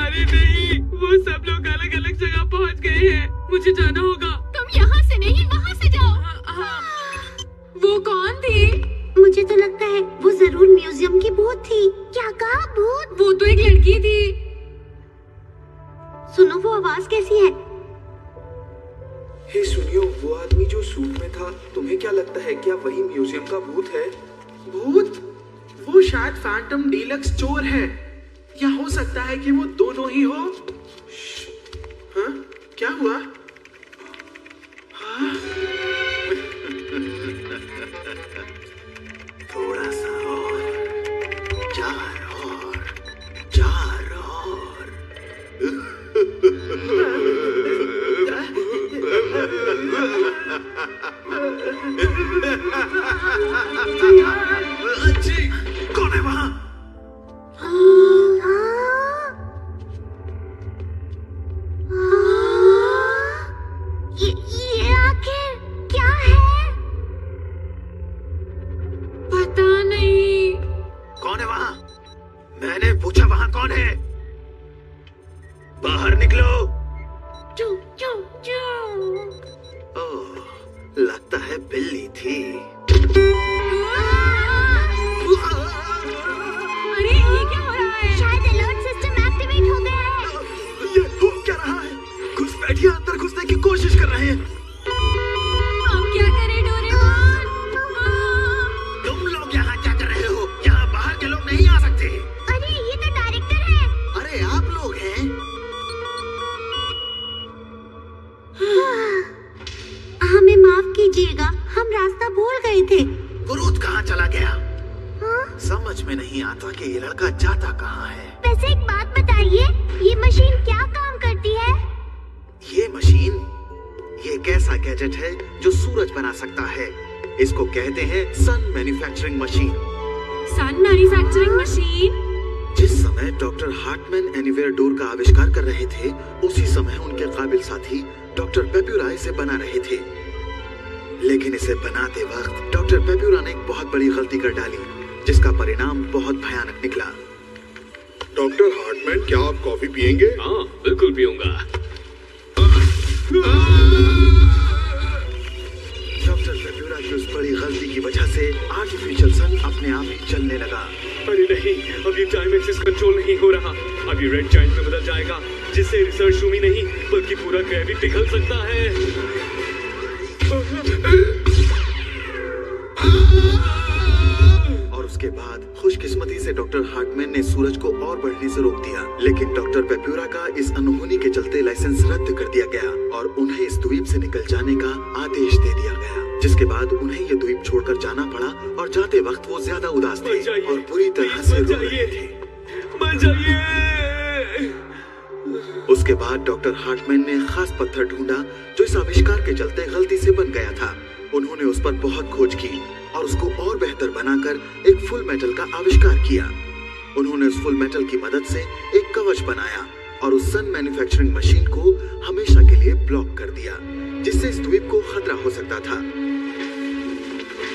अरे नहीं, वो सब लोग अलग अलग जगह पहुंच गए हैं। मुझे जाना होगा। तुम यहाँ से नहीं, वहाँ से जाओ। वो कौन थी? मुझे तो लगता है वो जरूर म्यूजियम की भूत थी। क्या कहा भूत? वो तो एक लड़की थी। सुनो, वो आवाज कैसी है? हे सुनियो, वो आदमी जो सूट में था, तुम्हें क्या लगता है क्या वही म्यूजियम का भूत है? भूत? वो शायद फैंटम डीलक्स चोर है, या हो सकता है कि वो दोनों ही हो। हाँ? क्या हुआ? हाँ? थोड़ा सा और, चार और, चार और। अच्छी, कौन है वहाँ? ये आखिर क्या है? पता नहीं। कौन है वहाँ? मैंने पूछा वहाँ कौन है? बाहर निकलो। चू चू चू। ओह, लगता है बिल्ली थी। अरे ये क्या हो रहा है? शायद अलर्ट सिस्टम एक्टिवेट हो गया है। ये हो क्या रहा है? घुसपैठिए अंदर घुसने की कोशिश कर रहे हैं। अब क्या करें डोरेमोन? तुम लोग यहाँ क्या कर रहे हो? यहाँ बाहर के लोग नहीं आ सकते। अरे ये तो डायरेक्टर है। अरे आप लोग हैं? हमें माफ कीजिएगा, हम रास्ता भूल गए थे। क्रोध कहाँ चला गया? हाँ? समझ में नहीं आता कि ये लड़का जाता कहाँ है। वैसे एक बात बताइए, ये मशीन क्या काम करती है? ये मशीन, ये एक ऐसा गैजेट है जो सूरज बना सकता है। इसको कहते हैं सन मैन्युफैक्चरिंग मशीन। सन मैन्युफैक्चरिंग मशीन? जिस समय डॉक्टर हार्टमैन एनीवेयर डोर का आविष्कार कर रहे थे, उसी समय उनके काबिल साथी डॉक्टर पेप्यूरा इसे बना रहे थे। लेकिन इसे बनाते वक्त डॉक्टर पेप्यूरा ने एक बहुत बड़ी गलती कर डाली, जिसका परिणाम बहुत भयानक निकला। डॉक्टर हार्टमैन, क्या आप कॉफी पियेंगे? हाँ, बिल्कुल पीऊंगा। डॉक्टर पेप्यूरा की उस बड़ी गलती की वजह से आर्टिफिशियल सन अपने आप ही चलने लगा। अरे नहीं, अब ये टाइम एक्सिस कंट्रोल नहीं हो रहा। अब ये रेड जायंट में बदल जाएगा, जिससे रिसर्च रूम ही नहीं बल्कि पूरा ग्रह भी पिघल सकता है। और उसके उसके बाद खुशकिस्मती से डॉक्टर हार्टमैन ने सूरज को और बढ़ने से रोक दिया, लेकिन डॉक्टर पेप्यूरा का इस अनहोनी के चलते लाइसेंस रद्द कर दिया गया और उन्हें इस द्वीप से निकल जाने का आदेश दे दिया गया, जिसके बाद उन्हें ये द्वीप छोड़कर जाना पड़ा और जाते वक्त वो ज्यादा उदास थे और बुरी तरह से रो रहे थे। उसके बाद डॉक्टर हार्टमैन ने खास पत्थर ढूंढा जो इस आविष्कार के चलते गलती से बन गया था। उन्होंने उस पर बहुत खोज की और उसको और बेहतर बनाकर एक फुल मेटल का आविष्कार किया। उन्होंने उस फुल मेटल की मदद से एक कवच बनाया और उस सन मैन्युफैक्चरिंग मशीन को हमेशा के लिए ब्लॉक कर दिया, जिससे इस द्वीप को खतरा हो सकता था।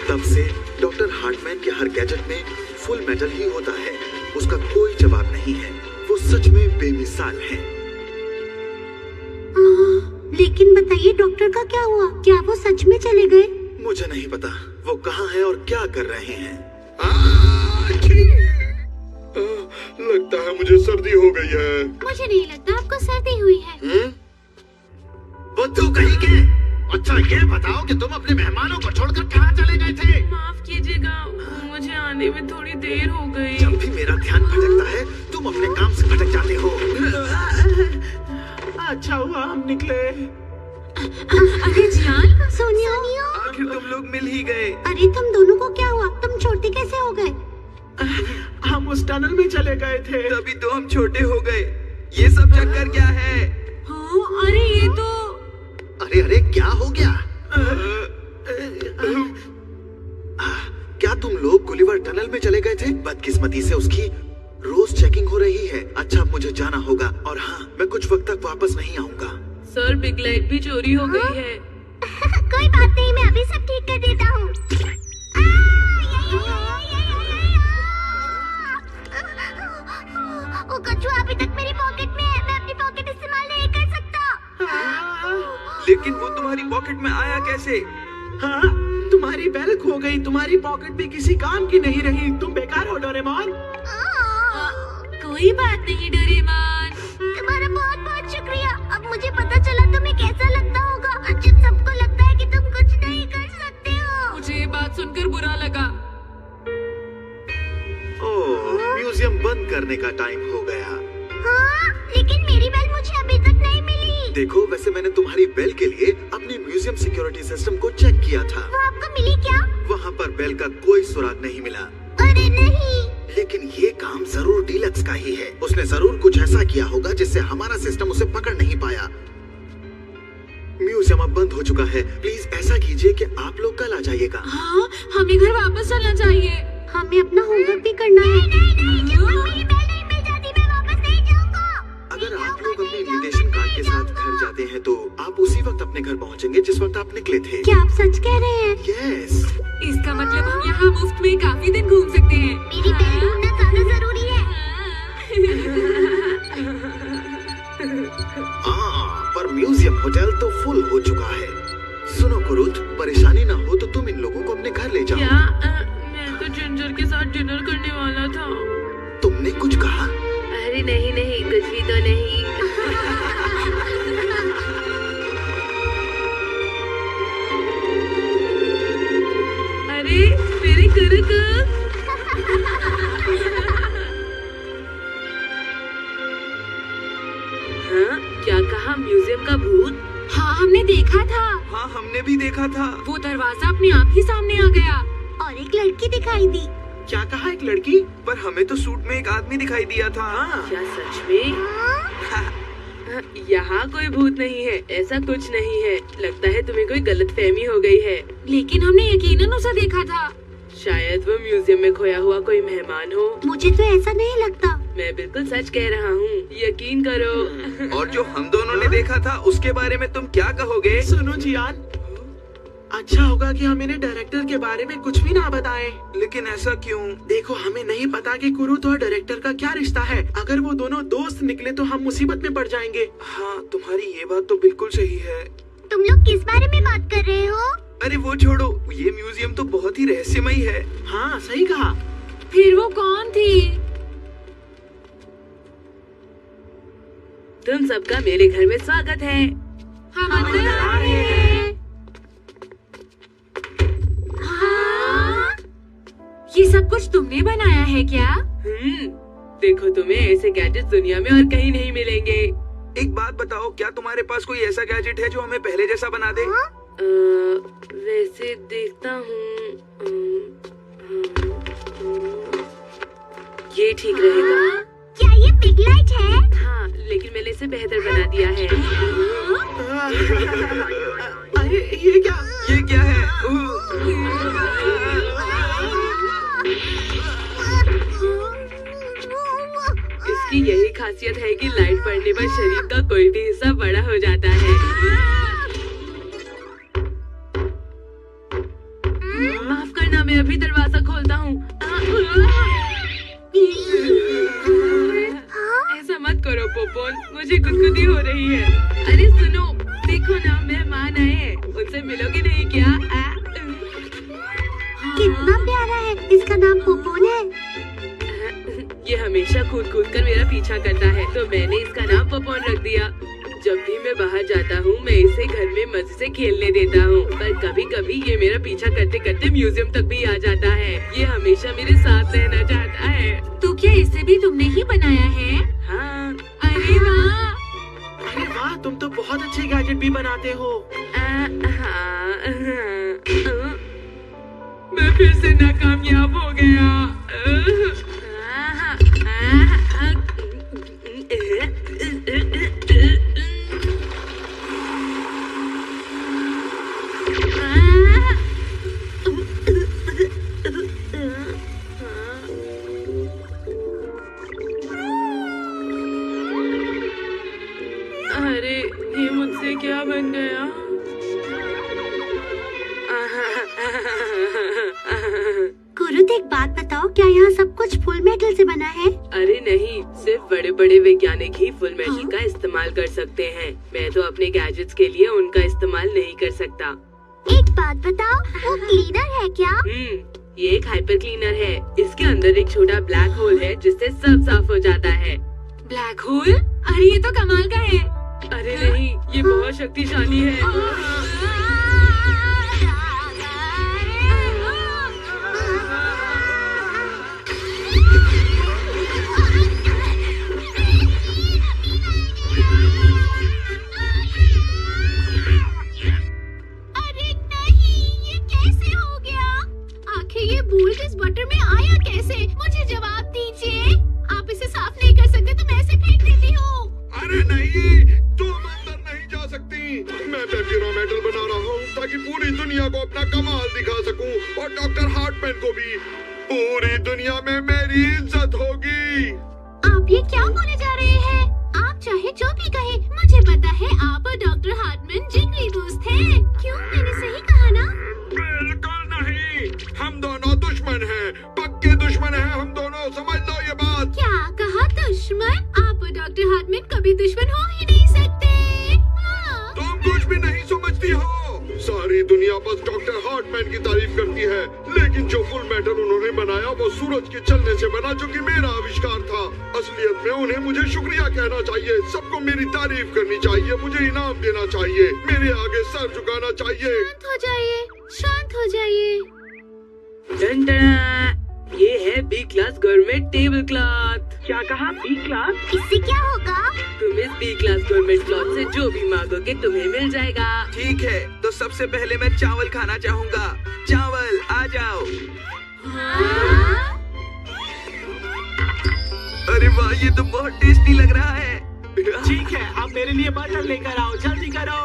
तब से डॉक्टर हार्टमैन के हर गैजेट में फुल मेटल ही होता है। उसका कोई जवाब नहीं है, वो सच में बेमिसाल है। लेकिन बताइए डॉक्टर का क्या हुआ? क्या वो सच में चले गए? मुझे नहीं पता वो कहाँ है और क्या कर रहे हैं। लगता है मुझे सर्दी हो गई है। मुझे नहीं लगता आपको सर्दी हुई है। बुद्धू कहीं के। अच्छा ये बताओ कि तुम अपने मेहमानों को छोड़कर कहाँ चले गए थे? माफ कीजिएगा, मुझे आने में थोड़ी देर हो गई। जब भी मेरा ध्यान भटकता है तुम अपने काम से भटक जाते हो। अच्छा हुआ हम निकले। अरे जियान, सोनिया, आखिर तुम लोग मिल ही गए। अरे तुम दोनों को क्या हुआ? तुम छोटे कैसे हो गए? हम उस टनल में चले गए थे, तभी तो हम छोटे हो गए। ये सब चक्कर क्या है? हाँ, अरे ये तो अरे क्या हो गया? क्या तुम लोग गुलिवर टनल में चले गए थे? बदकिस्मती से उसकी रोज चेकिंग हो रही है। अच्छा मुझे जाना होगा और हाँ मैं कुछ वक्त तक वापस नहीं आऊंगा। सर बिग लाइट भी चोरी हो गई है। कोई बात नहीं, मैं अभी सब ठीक कर देता हूँ। ओ कछुआ अभी तक मेरी पॉकेट में है, मैं अपनी पॉकेट इस्तेमाल नहीं कर सकता। लेकिन वो तुम्हारी पॉकेट में आया कैसे? हाँ, तुम्हारी बेल खो गई, तुम्हारी पॉकेट भी किसी काम की नहीं रही। तुम बेकार हो डोरेमोन। कोई बात नहीं डोरेमोन। तुम्हारा बहुत बहुत शुक्रिया। अब मुझे पता चला तुम्हें कैसा लगता होगा जब सबको लगता है कि तुम कुछ नहीं कर सकते हो। मुझे ये बात सुनकर बुरा लगा। ओह, म्यूजियम बंद करने का टाइम हो गया। हाँ, लेकिन मेरी बेल मुझे अभी तक नहीं मिली। देखो वैसे मैंने तुम्हारी बेल के लिए अपने म्यूजियम सिक्योरिटी सिस्टम को चेक किया था। वो आपको मिली क्या? वहाँ पर बेल का कोई सुराग नहीं मिला। अरे नहीं। लेकिन ये काम जरूर डीलक्स का ही है। उसने जरूर कुछ ऐसा किया होगा जिससे हमारा सिस्टम उसे पकड़ नहीं पाया। म्यूजियम अब बंद हो चुका है। प्लीज ऐसा कीजिए कि आप लोग कल आ जाइएगा। हाँ, हमें घर वापस चलना चाहिए। हमें अपना होमवर्क भी करना है। नहीं, जब तक मेरी बेल नहीं मिल जाती मैं वापस नहीं जाऊंगा। अगर आप लोग अपने इन्विटेशन कार्ड के साथ घर जाते हैं तो आप उसी वक्त अपने घर पहुंचेंगे जिस वक्त आप निकले थे। क्या आप सच कह रहे हैं? यस। इसका मतलब हम यहाँ मुफ्त में काफी दिन घूम सकते हैं। मेरी बेल ढूंढना ज्यादा जरूरी है। हाँ, पर म्यूजियम होटल तो फुल हो चुका है। सुनो कुरुत, परेशानी ना हो तो तुम इन लोगों को अपने घर ले जाओ। क्या? मैं तो जिंजर के साथ डिनर करने वाला था। तुमने कुछ कहा? अरे नहीं कुछ भी तो नहीं। अरे मेरे कुरुत। हाँ, क्या कहा? म्यूजियम का भूत? हाँ, हमने देखा था। हाँ, हमने भी देखा था। वो दरवाजा अपने आप ही सामने आ गया और एक लड़की दिखाई दी। क्या कहा? एक लड़की? पर हमें तो सूट में एक आदमी दिखाई दिया था। क्या सच में? यहाँ कोई भूत नहीं है, ऐसा कुछ नहीं है। लगता है तुम्हें कोई गलतफहमी हो गई है। लेकिन हमने यकीनन उसे देखा था। शायद वो म्यूजियम में खोया हुआ कोई मेहमान हो। मुझे तो ऐसा नहीं लगता। मैं बिल्कुल सच कह रहा हूँ, यकीन करो। और जो हम दोनों ने देखा था उसके बारे में तुम क्या कहोगे? सुनो जियान, अच्छा होगा कि हम इन्हें डायरेक्टर के बारे में कुछ भी ना बताएं। लेकिन ऐसा क्यों? देखो हमें नहीं पता कि कुरुत और डायरेक्टर का क्या रिश्ता है। अगर वो दोनों दोस्त निकले तो हम मुसीबत में पड़ जाएंगे। हाँ, तुम्हारी ये बात तो बिल्कुल सही है। तुम लोग किस बारे में बात कर रहे हो? अरे वो छोड़ो, ये म्यूजियम तो बहुत ही रहस्यमयी है। हाँ सही कहा। फिर वो कौन थी? तुम सबका मेरे घर में स्वागत है। हम अंदर आ रहे हैं। हाँ? ये सब कुछ तुमने बनाया है क्या? देखो तुम्हें ऐसे गैजेट दुनिया में और कहीं नहीं मिलेंगे। एक बात बताओ, क्या तुम्हारे पास कोई ऐसा गैजेट है जो हमें पहले जैसा बना दे? वैसे देखता हूँ। ये ठीक रहेगा। क्या ये बिग लाइट है? हाँ, लेकिन मैंने इसे बेहतर बना दिया है। अरे ये क्या है? इसकी यही खासियत है कि लाइट पड़ने पर शरीर का कोई भी हिस्सा बड़ा हो जाता है। माफ करना, मैं अभी दरवाजा खोलता हूँ। ऐसा मत करो पोपोन, मुझे गुदगुदी हो रही है। अरे सुनो, देखो ना, मेहमान आए हैं, उनसे मिलोगे नहीं क्या? कितना प्यारा है, इसका नाम पोपोन है। ये हमेशा कूद कूद कर मेरा पीछा करता है, तो मैंने इसका नाम पोपोन रख दिया। जब भी मैं बाहर जाता हूँ मैं इसे घर में मजे से खेलने देता हूँ, पर कभी कभी ये मेरा पीछा करते करते म्यूजियम तक भी आ जाता है। ये हमेशा मेरे साथ रहना चाहता है। तो क्या इसे भी तुमने ही बनाया है? हाँ। अरे वाह! अरे वाह, तुम तो बहुत अच्छे गैजेट भी बनाते हो। मैं फिर से नाकामयाब हो गया। अरे ये मुझसे क्या बन गया? गुरुद, एक बात बताओ, क्या यहाँ सब कुछ फुल मेटल से बना है? अरे नहीं, सिर्फ बड़े बड़े वैज्ञानिक ही फुल मेटल का इस्तेमाल कर सकते हैं। मैं तो अपने गैजेट्स के लिए उनका इस्तेमाल नहीं कर सकता। एक बात बताओ, वो क्लीनर है क्या? ये एक हाइपर क्लीनर है। इसके अंदर एक छोटा ब्लैक होल है जिससे सब साफ हो जाता है। Black hole? अरे ये तो कमाल का है। अरे नहीं, ये बहुत शक्तिशाली है। अरे नहीं, ये कैसे हो गया? आखिर ये बोल्ट इस बटर में आया कैसे? मुझे जवाब दीजिए। आप इसे साफ नहीं कर सकते तो मैं इसे फेंक देती हूँ। अरे नहीं, तुम अंदर नहीं जा सकती। मैं पेपिरा मेटल बना रहा हूँ ताकि पूरी दुनिया को अपना कमाल दिखा सकूं और डॉक्टर हार्टमैन को भी। पूरी दुनिया में मेरी इज्जत होगी। आप ये क्या बोले जा रहे हैं? आप चाहे जो भी कहे, मुझे पता है आप और डॉक्टर हार्टमैन जिगरी दोस्त हैं। क्यों, मैंने सही कहा ना? बिल्कुल नहीं, हम दोनों दुश्मन हैं, पक्के दुश्मन हैं हम दोनों, समझ लो ये बात। क्या कहा दुश्मन? आप और डॉक्टर हार्टमैन कभी दुश्मन हो ही नहीं सकते। हाँ। तुम कुछ भी नहीं समझती हो। सारी दुनिया बस डॉक्टर हार्टमैन की तारीफ करती है, लेकिन जो फुल मेटल उन्होंने बनाया वो सूरज के चलने से बना, जो कि मेरा आविष्कार था। असलियत में उन्हें मुझे शुक्रिया कहना चाहिए, सबको मेरी तारीफ करनी चाहिए, मुझे इनाम देना चाहिए, मेरे आगे सर झुकाना चाहिए। शांत हो जाइए, शांत हो जाइए। ये है B class government table cloth. क्या कहा? B class? इससे क्या होगा? तुम इस बी क्लास गवर्नमेंट क्लॉथ से जो भी मांगोगे तुम्हें मिल जाएगा। ठीक है, तो सबसे पहले मैं चावल खाना चाहूँगा। चावल आ जाओ। अरे वाह, ये तो बहुत टेस्टी लग रहा है। ठीक है, आप मेरे लिए बटर लेकर आओ, जल्दी करो।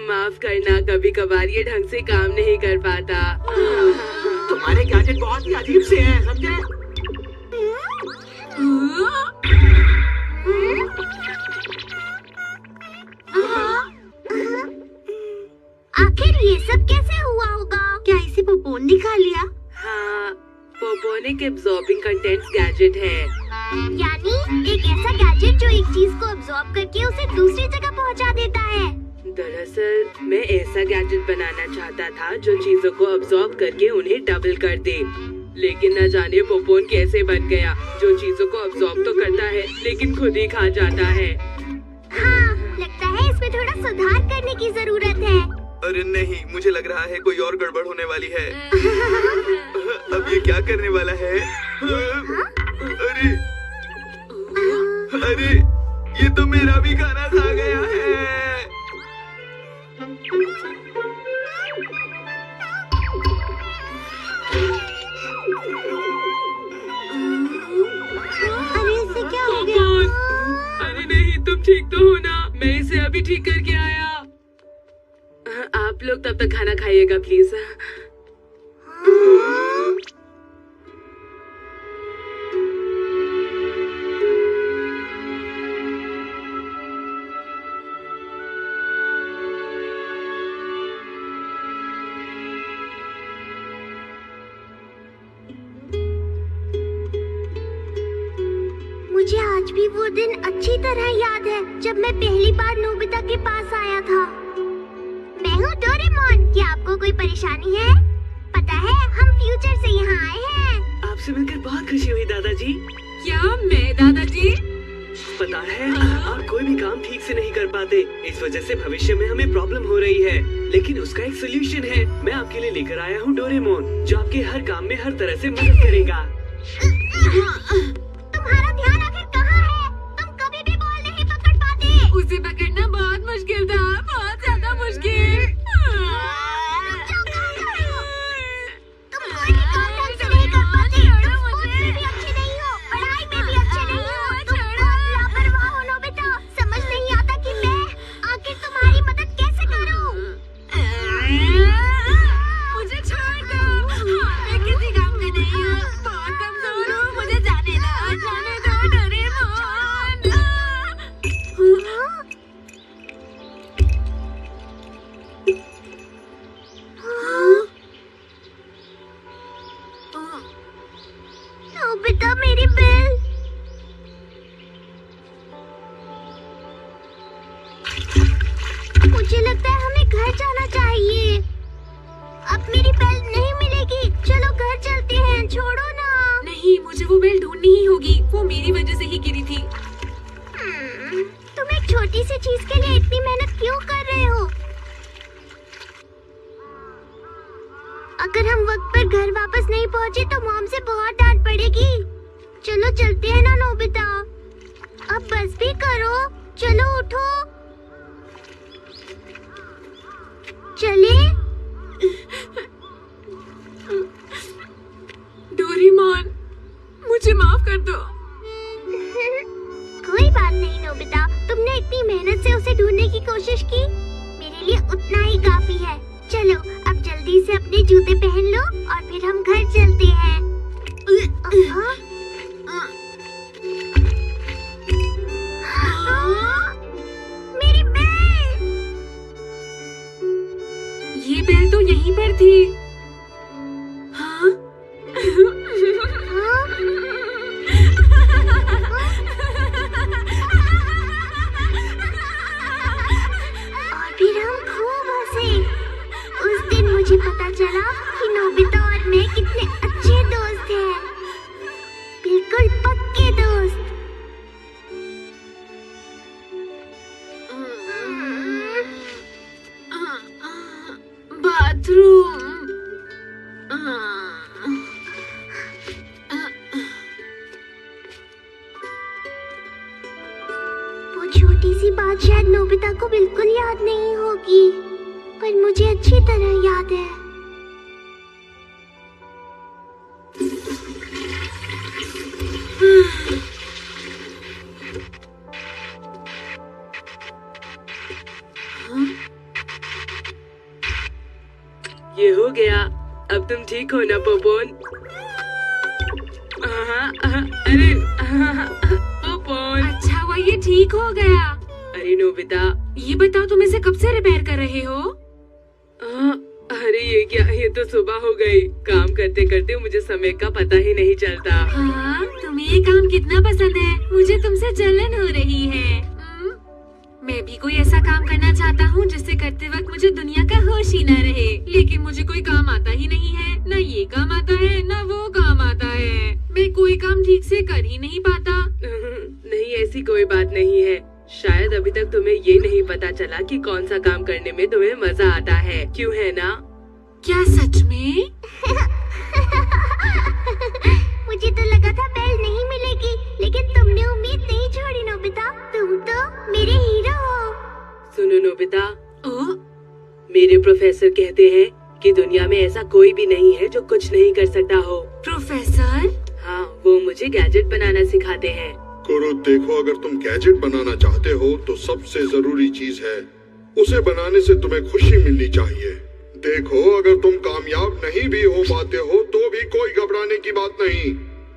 माफ करना, कभी कभार ये ढंग से काम नहीं कर पाता। तुम्हारे गैजेट बहुत ही अजीब से हैं, समझे? आखिर ये सब कैसे हुआ होगा? क्या इसे पोपोन ने खा लिया? हाँ, पोपोनिक एब्जॉर्बिंग कंटेंट्स गैजेट है। यानी एक ऐसा गैजेट जो एक चीज को अब्सॉर्ब करके उसे दूसरी जगह पहुंचा देता है। दरअसल मैं ऐसा गैजेट बनाना चाहता था जो चीजों को अब्सॉर्ब करके उन्हें डबल कर दे, लेकिन न जाने पोपोन कैसे बन गया, जो चीजों को अब्सॉर्ब तो करता है लेकिन खुद ही खा जाता है। हाँ, लगता है इसमें थोड़ा सुधार करने की जरूरत है। अरे नहीं, मुझे लग रहा है कोई और गड़बड़ होने वाली है। अब ये क्या करने वाला है? अरे अरे, ये तो मेरा भी खाना खा गया है। अरे इससे क्या हो गया? अरे नहीं, तुम ठीक तो हो ना? मैं इसे अभी ठीक करके आया। आप लोग तब तक खाना खाइएगा प्लीज। मुझे आज भी वो दिन अच्छी तरह याद है जब मैं पहली बार नोबिता के पास आया था। मैं हूँ डोरेमोन। क्या आपको कोई परेशानी है? पता है, हम फ्यूचर से यहाँ आए हैं। आपसे मिलकर बहुत खुशी हुई दादाजी। क्या मैं दादाजी? पता है, आप कोई भी काम ठीक से नहीं कर पाते, इस वजह से भविष्य में हमें प्रॉब्लम हो रही है, लेकिन उसका एक सोल्यूशन है। मैं आपके लिए लेकर आया हूँ डोरेमोन, जो आपके हर काम में हर तरह से मदद करेगा। तुम्हारा ध्यान आखिर कहाँ है? तुम कभी भी बॉल नहीं पकड़ पाते। उसे पकड़ना बहुत मुश्किल था, बहुत ज्यादा मुश्किल। तुम कोई भी काम ढंग से नहीं कर पाते। तुम स्पोर्ट्स में भी अच्छे नहीं हो, पढ़ाई में भी अच्छे नहीं हो। तुम बहुत लापरवाह हो नोबिता। समझ नहीं आता कि मैं आखिर तुम्हारी मदद कैसे करूं। मुझे छोड़ दो, मैं किसी काम का नहीं हूँ, बहुत कमजोर हूँ। मुझे जाने दो डोरेमोन। नोबिता, मेरी बेल। मुझे लगता है हमें घर जाना चाहिए। अब मेरी बेल नहीं मिलेगी। चलो घर चलते हैं, छोड़ो ना। नहीं, मुझे वो बेल ढूंढनी ही होगी, वो मेरी वजह से ही गिरी थी। तुम एक छोटी सी चीज के लिए इतनी मेहनत क्यों कर रहे हो? अगर हम वक्त पर घर वापस नहीं पहुँचे तो मॉम से बहुत डांट पड़ेगी। चलो चलते हैं ना नोबिता। अब बस भी करो, चलो उठो। चले? डोरेमोन, मुझे माफ कर दो। कोई बात नहीं नोबिता, तुमने इतनी मेहनत से उसे ढूंढने की कोशिश की, मेरे लिए उतना ही काफी है। चलो अब जल्दी से अपने जूते पहन लो और फिर हम घर चलते हैं। मेरी बेल! ये बेल तो यहीं पर थी। हाँ? और फिर हम खूब हंसे। उस दिन मुझे पता चला कि नोबिता और मैं कितने अच्छे दोस्त हैं, बिल्कुल पक्के दोस्त। बाथरूम। वो छोटी सी बात शायद नोबिता को बिल्कुल याद नहीं होगी, पर मुझे अच्छी तरह याद है। ये हो गया। अब तुम ठीक हो ना पोपोन? अरे पोपोन, अच्छा हुआ ये ठीक हो गया। अरे नोबिता, ये बताओ तुम इसे कब से रिपेयर कर रहे हो? अरे ये क्या, ये तो सुबह हो गई। काम करते करते मुझे समय का पता ही नहीं चलता। हाँ, तुम्हें ये काम कितना पसंद है, मुझे तुमसे जलन हो रही है। मैं भी कोई ऐसा काम करना चाहता हूँ जिससे करते वक्त मुझे दुनिया का होश ही न रहे, लेकिन मुझे कोई काम आता ही नहीं है। न ये काम आता है, न वो काम कोई काम ठीक से कर ही नहीं पाता। नहीं, ऐसी कोई बात नहीं है। शायद अभी तक तुम्हें ये नहीं पता चला कि कौन सा काम करने में तुम्हें मजा आता है, क्यों है ना? क्या सच में? मुझे तो लगा था बेल नहीं मिलेगी, लेकिन तुमने उम्मीद नहीं छोड़ी नोबिता। तुम तो मेरे हीरो हो। सुनो नोबिता, मेरे प्रोफेसर कहते हैं कि दुनिया में ऐसा कोई भी नहीं है जो कुछ नहीं कर सकता हो। प्रोफेसर? हाँ, वो मुझे गैजेट बनाना सिखाते हैं। कुरु, देखो, अगर तुम गैजेट बनाना चाहते हो तो सबसे जरूरी चीज है उसे बनाने से तुम्हें खुशी मिलनी चाहिए। देखो, अगर तुम कामयाब नहीं भी हो पाते हो तो भी कोई घबराने की बात नहीं।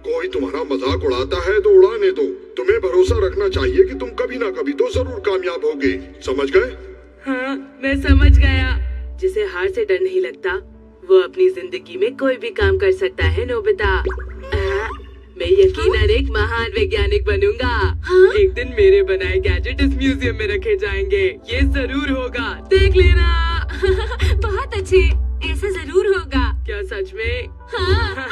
कोई तुम्हारा मजाक उड़ाता है तो उड़ाने दो। तुम्हें भरोसा रखना चाहिए कि तुम कभी ना कभी तो जरूर कामयाब होगे। समझ गए? हाँ, मैं समझ गया। जिसे हार से डर नहीं लगता वो अपनी जिंदगी में कोई भी काम कर सकता है नोबिता। मैं यकीनन एक महान वैज्ञानिक बनूंगा। एक दिन मेरे बनाए गैजेट इस म्यूजियम में रखे जाएंगे। ये जरूर होगा, देख लेना। बहुत अच्छे, ऐसा जरूर होगा। क्या सच में? हाँ।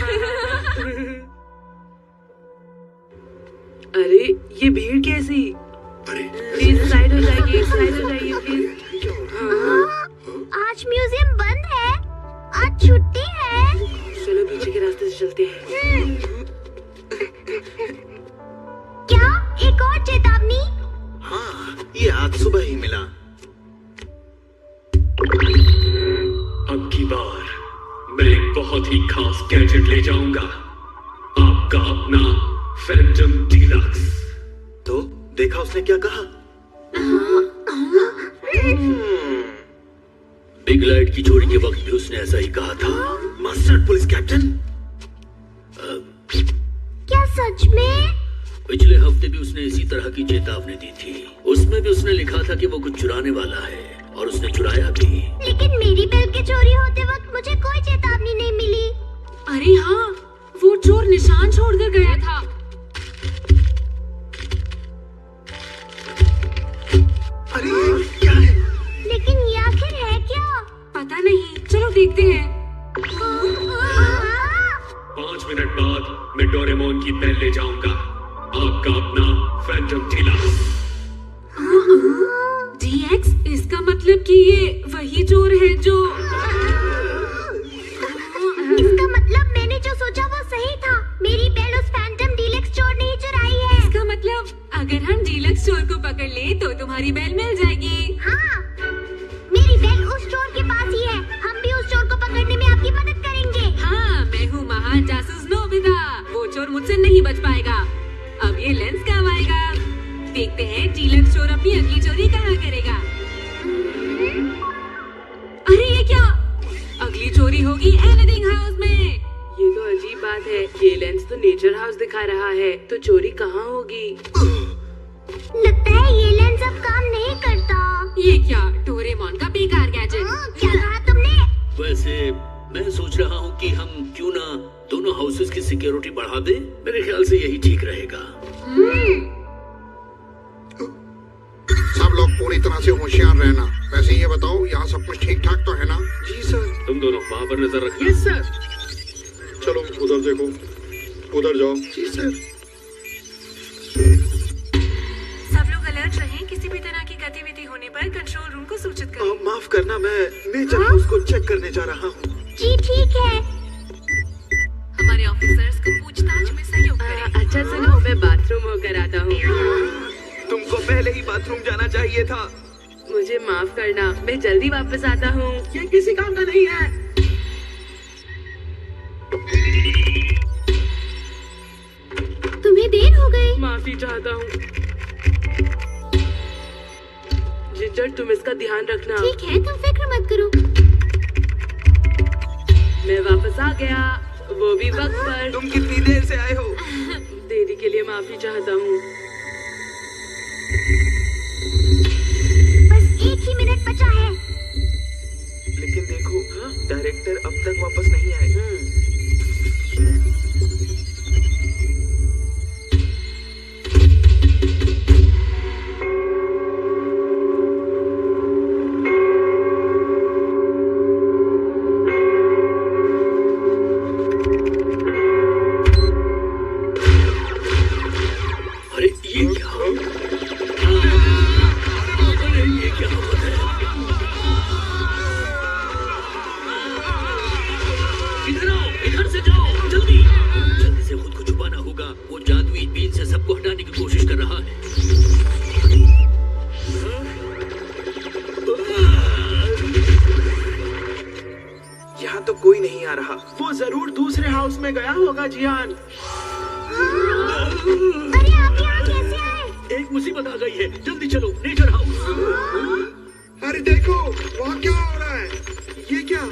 अरे, ये भीड़ कैसी? प्लीज साइड हो जाइए, साइड हो जाइए प्लीज। आज म्यूजियम बंद है, आज छुट्टी है। चलो पीछे के रास्ते से चलते हैं। क्या एक और चेतावनी? हाँ, ये आज सुबह ही मिला। अब की बार मैं एक बहुत ही खास गैजेट ले जाऊंगा, आपका अपना फैंटम डीलक्स। तो देखा उसने क्या कहा? बिग लाइट की चोरी के वक्त भी उसने ऐसा ही कहा था। मास्टर पुलिस कैप्टन, क्या सच में? पिछले हफ्ते भी उसने इसी तरह की चेतावनी दी थी। उसमें भी उसने लिखा था कि वो कुछ चुराने वाला है, और उसने चुराया भी। लेकिन मेरी बेल के चोरी होते वक्त मुझे कोई चेतावनी नहीं मिली। अरे हाँ, वो चोर निशान छोड़कर गया था। अरे क्या है? लेकिन ये आखिर है क्या? पता नहीं, चलो देखते हैं। 5 मिनट बाद मैं डोरेमोन की बेल ले जाऊंगा, आपका अपना फैंटम डीलक्स। डीएक्स? इसका मतलब कि ये वही चोर है जो... इसका मतलब मैंने जो सोचा वो सही था। मेरी बेल उस फैंटम डीलक्स चोर ने ही चुराई है। इसका मतलब अगर हम डीलक्स चोर को पकड़ ले तो तुम्हारी बेल मिल जाएगी। हाँ, मेरी बेल उस चोर के पास ही है। हम भी उस चोर को पकड़ने में आपकी मदद करेंगे। हाँ, मैं हूँ महान जासूस नोबिता। वो चोर मुझसे नहीं बच पाएगा। अब ये लेंस काम आएगा। देखते हैं डीलक्स चोर अपनी अगली चोरी कहाँ करेगा। अरे ये क्या? अगली चोरी होगी एनीथिंग हाउस में। ये तो अजीब बात है। ये लेंस तो नेचर हाउस दिखा रहा है, तो चोरी कहाँ होगी? लगता है ये लेंस अब काम नहीं करता। ये क्या? डोरेमोन का बेकार गैजेट। क्या कहा तुमने? वैसे मैं सोच रहा हूँ कि हम क्यों ना दोनों हाउसेस की सिक्योरिटी बढ़ा दें। मेरे ख्याल से यही ठीक रहेगा। सब लोग पूरी तरह से होशियार रहना। वैसे ये बताओ, यहाँ सब कुछ ठीक ठाक तो है ना? जी सर। तुम दोनों वहाँ पर नजर रखना। Yes sir. चलो उधर देखो, उधर जाओ। जी सर। सब लोग अलर्ट रहें। किसी भी तरह की गतिविधि होने पर कंट्रोल रूम को सूचित करें। माफ करना, मैं नेचर हाउस को चेक करने जा रहा हूँ। जी ठीक है। हमारे ऑफिसर्स को पूछताछ में सहयोग करें। अच्छा सुनो, मैं बाथरूम होकर आता हूँ। तुमको पहले ही बाथरूम जाना चाहिए था। मुझे माफ करना, मैं जल्दी वापस आता हूँ। ये किसी काम का नहीं है। तुम्हें देर हो गई। माफी चाहता हूँ। जिंजर, तुम इसका ध्यान रखना। ठीक है, तुम फिक्र मत करो। मैं वापस आ गया, वो भी वक्त पर। तुम कितनी देर से आए हो? देरी के लिए माफी चाहता हूँ। बस 1 ही मिनट बचा है। लेकिन देखो, डायरेक्टर अब तक वापस नहीं आए। आ रहा। वो जरूर दूसरे हाउस में गया होगा जियान। अरे आप यहाँ कैसे आए? एक मुसीबत आ गई है, जल्दी चलो नेचर हाउस। अरे देखो वहाँ क्या हो रहा है? ये क्या?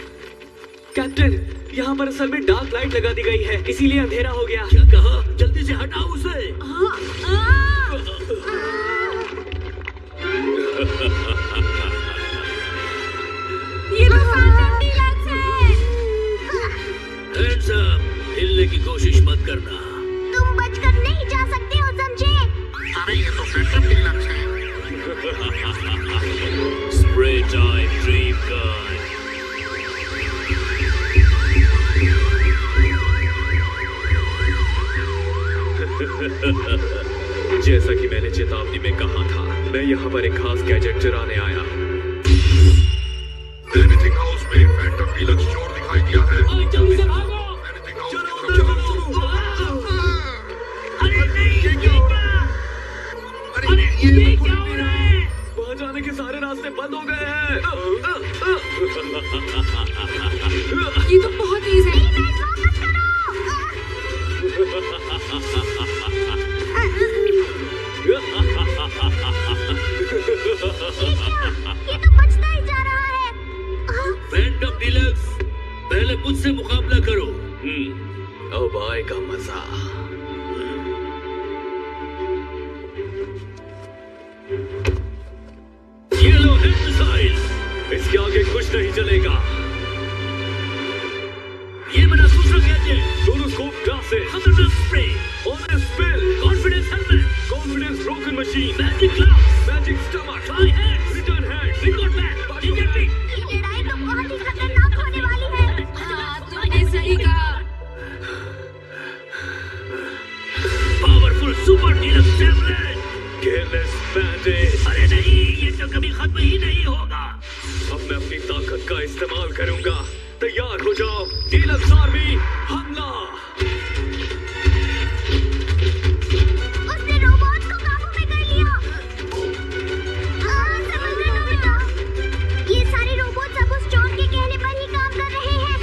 कैप्टन, यहाँ पर असल में डार्क लाइट लगा दी गई है, इसीलिए अंधेरा हो गया। क्या कहा? जल्दी से हटाओ उसे। ये तो फैंटम डीलक्स है। Hands up, हिलने की कोशिश मत करना। तुम बचकर नहीं जा सकते हो, समझे? अरे ये तो फैंटम डीलक्स है। Spray time, dream gun. जैसा कि मैंने चेतावनी में कहा था, मैं यहाँ पर एक खास गैजेट चुराने आया हूँ। एनीथिंग हाउस में फैंटम डीलक्स चोर दिखाई दिया है। जल्दी से भागो। एनीथिंग हाउस चलो, की तरफ चलो, चलो। अरे नहीं, ये क्या हो रहा है? अरे ये क्या हो रहा है? वहाँ जाने के सारे रास्ते बंद हो गए हैं। ये तो बहुत तेज है। ये तो बचता ही जा रहा है। फैंटम डीलक्स, पहले मुझसे मुकाबला करो। अब आएगा मजा। ये लो हेड मिसाइल। इसके आगे कुछ नहीं चलेगा। ये मेरा दूसरा गैजेट। सोनोस्कोप क्लासेस, खतरनाक spray, honest spell, confidence helmet, confidence broken machine, magic gloves, magic stomach, fly hands, return hand, finger bag, finger pick. ये लड़ाई तो बहुत ही खतरनाक होने वाली है। तुमने सही कहा। Powerful super deluxe tablet. Careless bandage. अरे नहीं, ये तो कभी खत्म ही नहीं होगा। अब मैं अपनी ताकत का इस्तेमाल करूंगा। तैयार हो जाओ, डीलक्स आर्मी, हमला। उसने रोबोट्स को काबू में कर लिया। समझ रहे हो बेटा? ये सारे रोबोट्स अब उस चोर के कहने पर ही काम कर रहे हैं।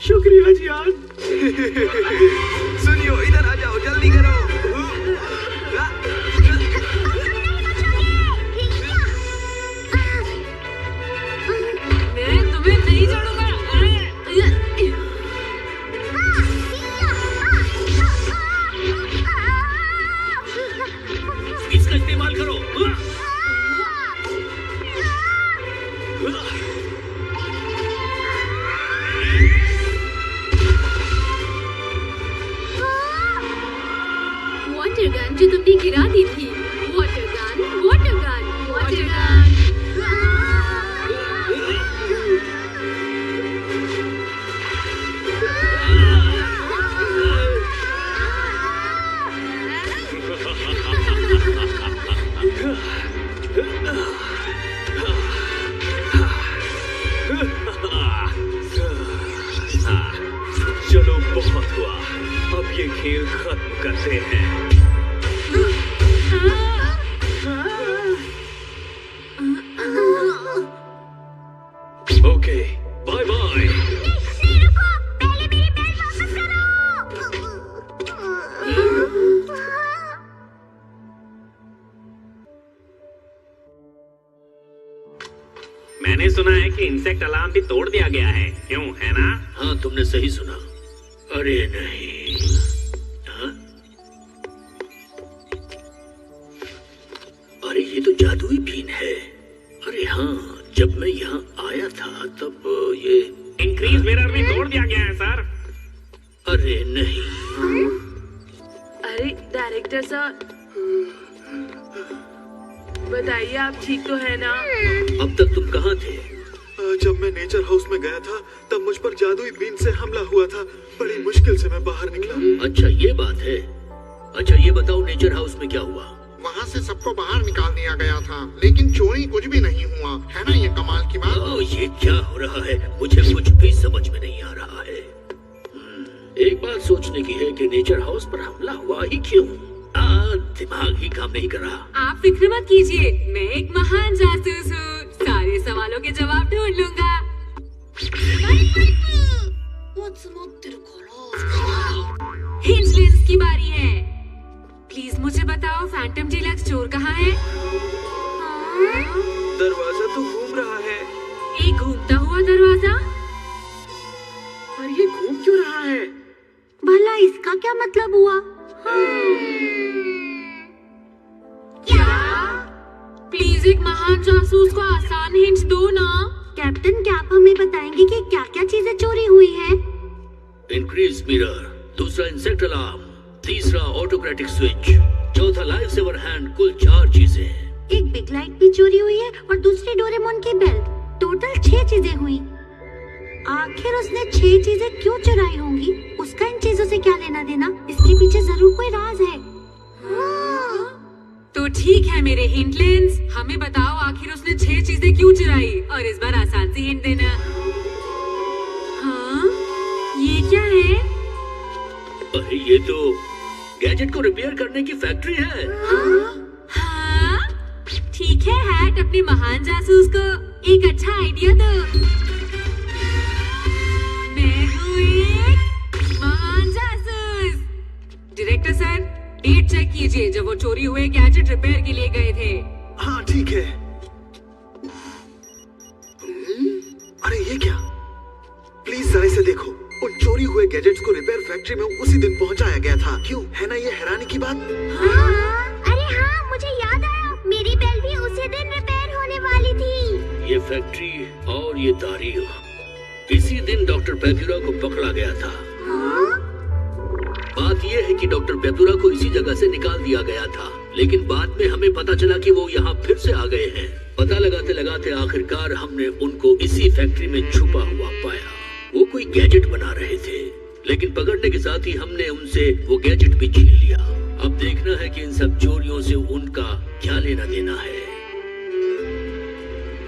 शुक्रिया जियान। सुनियो, इधर आ जाओ, जल्दी करो। मैं तुम्हें नहीं छोड़ूंगा। इसका इस्तेमाल करो। वाटर गन जो तुमने गिरा दी थी। Water gun, water gun, water gun. चलो बहुत हुआ, अब ये खेल खत्म करते हैं। Okay, bye bye. नहीं रुको, पहले मेरी बेल्ट वापस करो। मैंने सुना है कि इंसेक्ट अलार्म भी तोड़ दिया गया है, क्यों है ना? हाँ, तुमने सही सुना। अरे नहीं। हाँ? अरे ये तो जादुई बीन है। अरे हाँ, जब मैं यहाँ आया था तब ये इंक्रीज मिरर भी तोड़ दिया गया है सर। अरे नहीं। अरे डायरेक्टर साहब, बताइए आप ठीक तो है ना? अब तक तुम कहाँ थे? जब मैं नेचर हाउस में गया था तब मुझ पर जादुई बीन से हमला हुआ था। बड़ी मुश्किल से मैं बाहर निकला। अच्छा ये बात है। अच्छा ये बताओ नेचर हाउस में क्या हुआ? वहाँ से सबको बाहर निकाल दिया गया था, लेकिन चोरी कुछ भी नहीं हुआ, है ना ये कमाल की बात? ये क्या हो रहा है? मुझे कुछ भी समझ में नहीं आ रहा है। एक बात सोचने की है कि नेचर हाउस पर हमला हुआ ही क्यों? दिमाग ही काम नहीं कर रहा। आप फिक्र मत कीजिए, मैं एक महान जासूस हूँ, सारे सवालों के जवाब ढूंढ लूंगा। हिंचलिंस की बारी है। प्लीज मुझे बताओ फैंटम डीलक्स स्टोर कहाँ है? दरवाजा तो घूम रहा है। एक घूमता हुआ दरवाजा? पर ये घूम क्यों रहा है? भला इसका क्या मतलब हुआ? क्या? प्लीज एक महान जासूस को आसान हिंट दो ना। कैप्टन, क्या आप हमें बताएंगे कि क्या क्या चीजें चोरी हुई हैं? इंक्रीज मिरर, दूसरा इंसेक्ट अलार्म, तीसरा ऑटोक्रेटिक स्विच, चौथा लाइफ सेवर हैंड, कुल 4 चीजें। एक बिग लाइट भी चोरी हुई है और दूसरी डोरेमोन की बेल्ट। टोटल 6 चीजें हुई। आखिर उसने 6 चीजें क्यों चुराई होंगी? उसका इन चीजों से क्या लेना देना? इसके पीछे जरूर कोई राज है। तो ठीक है मेरे हिंटलेंस, हमें बताओ आखिर उसने 6 चीजें क्यों चुराई, और इस बार आसान सी हिंट देना। हाँ, ये क्या है? अरे ये तो गैजेट को रिपेयर करने की फैक्ट्री है। हाँ, ठीक है हैट, अपने महान जासूस को एक अच्छा आइडिया दो। मैं हूँ एक महान जासूस। डायरेक्टर सर, डेट चेक कीजिए जब वो चोरी हुए गैजेट रिपेयर के लिए गए थे। हाँ ठीक है। अरे ये क्या? प्लीज जरा इसे देखो। उन चोरी हुए गैजेट्स को रिपेयर फैक्ट्री में उसी दिन पहुंचाया गया था। क्यों? है ना ये हैरानी की बात? अरे हाँ, मुझे याद आया, मेरी बेल्ट भी उसी दिन रिपेयर होने वाली थी। ये फैक्ट्री और ये तारीख, इसी दिन डॉक्टर पेप्यूरा को पकड़ा गया था। बात यह है कि डॉक्टर पेप्यूरा को इसी जगह से निकाल दिया गया था, लेकिन बाद में हमें पता चला कि वो यहाँ फिर से आ गए हैं। पता लगाते लगाते आखिरकार हमने उनको इसी फैक्ट्री में छुपा हुआ पाया। वो कोई गैजेट बना रहे थे, लेकिन पकड़ने के साथ ही हमने उनसे वो गैजेट भी छीन लिया। अब देखना है कि इन सब चोरियों से उनका क्या लेना देना है।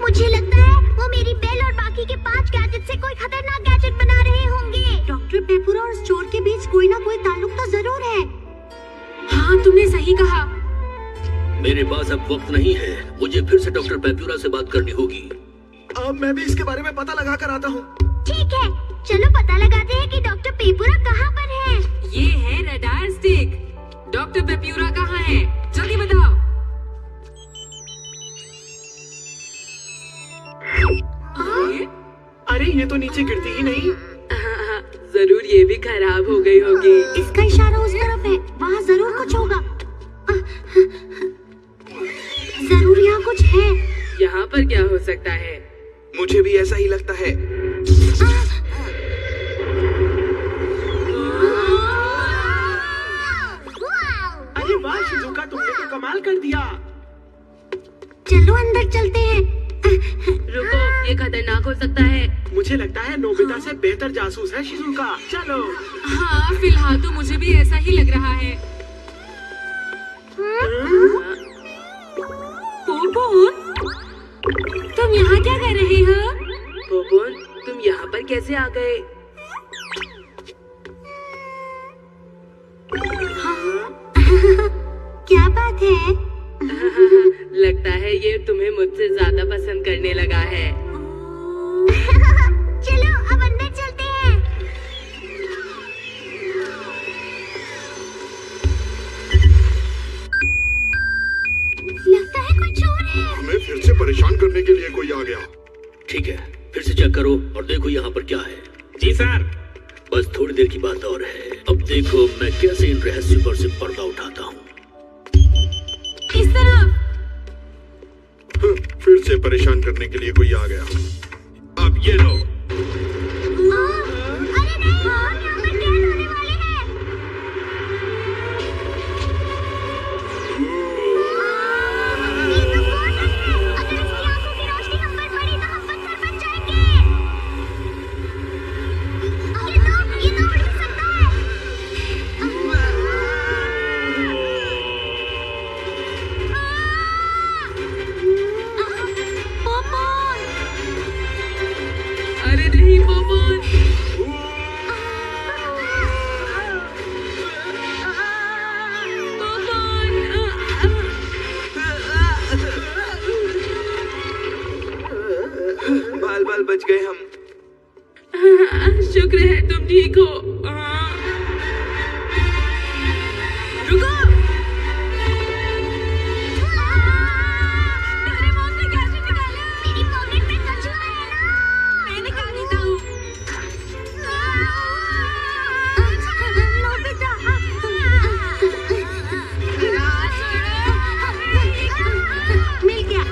मुझे लगता है वो मेरी बेल और बाकी के 5 गैजेट से कोई खतरनाक गैजेट बना रहे होंगे। डॉक्टर पेपुरा और स्टोर के बीच कोई ना कोई ताल्लुक तो जरूर है। हाँ, तुमने सही कहा। मेरे पास अब वक्त नहीं है, मुझे फिर से डॉक्टर पेप्यूरा से बात करनी होगी। अब मैं भी इसके बारे में पता लगा कर आता हूँ। ठीक है, चलो पता लगाते हैं कि डॉक्टर पेपुरा कहाँ पर है। ये है रडार स्टिक। डॉक्टर पेप्यूरा कहाँ है? जल्दी बताओ। अरे ये तो नीचे गिरती ही नहीं। जरूर ये भी खराब हो गई होगी। इसका इशारा उस तरफ है, वहाँ जरूर कुछ होगा। जरूर यहाँ कुछ है। यहाँ पर क्या हो सकता है? मुझे भी ऐसा ही लगता है। अरे वाह शिजुका, तुमने तो कमाल कर दिया। चलो अंदर चलते हैं। रुको, ये खतरनाक हो सकता है। मुझे लगता है नोबिता से बेहतर जासूस है शिजुका। चलो। हाँ, फिलहाल तो मुझे भी ऐसा ही लग रहा है। पोपोन, तुम यहाँ क्या कर रहे हो? पोपोन, तुम यहाँ पर कैसे आ गए? क्या बात है? लगता है ये तुम्हें मुझसे ज्यादा पसंद करने लगा है। चलो अब अंदर चलते हैं। लगता है कोई चोर है। हमें फिर से परेशान करने के लिए कोई आ गया। ठीक है, फिर से चेक करो और देखो यहाँ पर क्या है। जी सर। बस थोड़ी देर की बात और है। अब देखो मैं कैसे इन रहस्यों पर से पर्दा उठाता हूँ। इस तरफ। फिर से परेशान करने के लिए कोई आ गया। अब ये लो। अरे नहीं, यहाँ पर कैद होने वाले हैं। ये तो गॉर्डन है। अगर उसकी आंखों की रोशनी हम पर पड़ी तो हम पत्थर बन जाएंगे। ये तो उड़ भी सकता है। गए हम। शुक्र है तुम ठीक हो। रुको। डोरेमोन ने कैसे निकाला? मेरी पॉकेट में कछुआ है ना। मैं निकाल देता हूँ। नोबिता। मिल गया।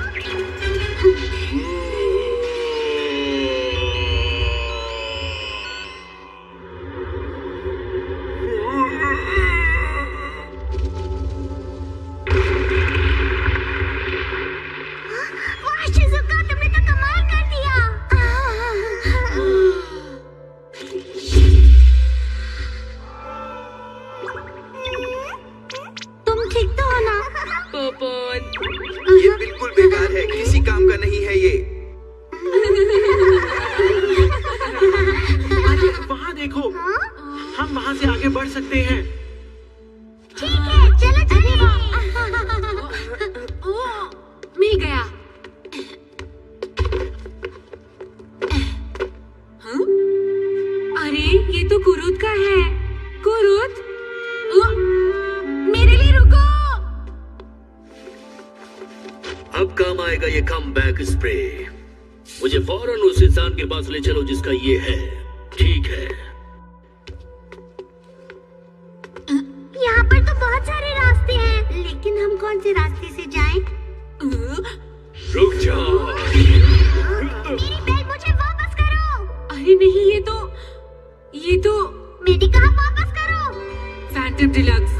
वाह शिज़ुका, तुमने तो कमाल कर दिया। तुम ठीक तो हो ना? पोपोन। ये बिल्कुल बेकार है, किसी काम का नहीं है ये। अरे वहाँ देखो, हम वहाँ से आगे बढ़ सकते हैं। ठीक है, चलो चलेगा। मिल गया। हाँ? अरे ये तो कुरुत का है। कुरुत, मेरे लिए रुको। अब काम आएगा ये कम बैक स्प्रे। मुझे फौरन उस इंसान के पास ले चलो जिसका ये है। ठीक है। यहाँ पर तो बहुत सारे रास्ते हैं, लेकिन हम कौन से रास्ते से जाएं? रुक जाओ। मेरी बेल मुझे वापस करो। अरे नहीं, ये तो मैंने कहा वापस करो। Phantom deluxe.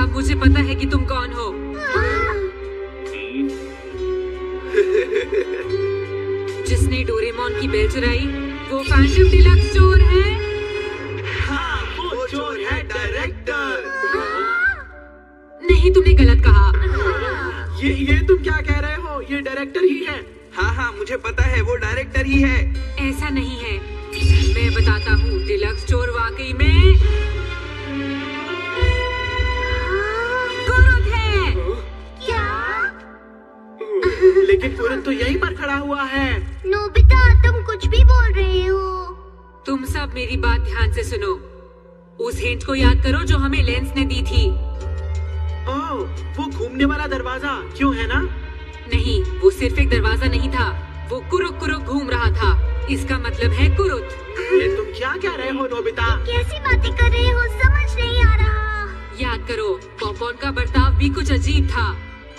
अब मुझे पता है कि तुम कौन हो। जिसने डोरेमोन की बेल चुराई वो फैंटम डिलक्स चोर है। हाँ, वो चोर है डायरेक्टर। नहीं, तुमने गलत कहा। ये तुम क्या कह रहे हो? ये डायरेक्टर ही है। हाँ, मुझे पता है, वो डायरेक्टर ही है। ऐसा नहीं है, मैं बताता हूँ। डिलक्स चोर वाकई में कुरुत है। क्या? लेकिन कुरुत तो यहीं पर खड़ा हुआ है। नोबिता, तुम कुछ भी बोल रहे हो। तुम सब मेरी बात ध्यान से सुनो। उस हिंट को याद करो जो हमें लेंस ने दी थी। ओह, वो घूमने वाला दरवाजा क्यों है ना? नहीं, वो सिर्फ एक दरवाजा नहीं था, वो कुरुक कुरुक घूम रहा था। इसका मतलब है कुरुत। ये तुम क्या कह रहे हो नोबिता? कैसी बातें कर रहे हो, समझ नहीं आ रहा। याद करो, पॉपॉन का बर्ताव भी कुछ अजीब था।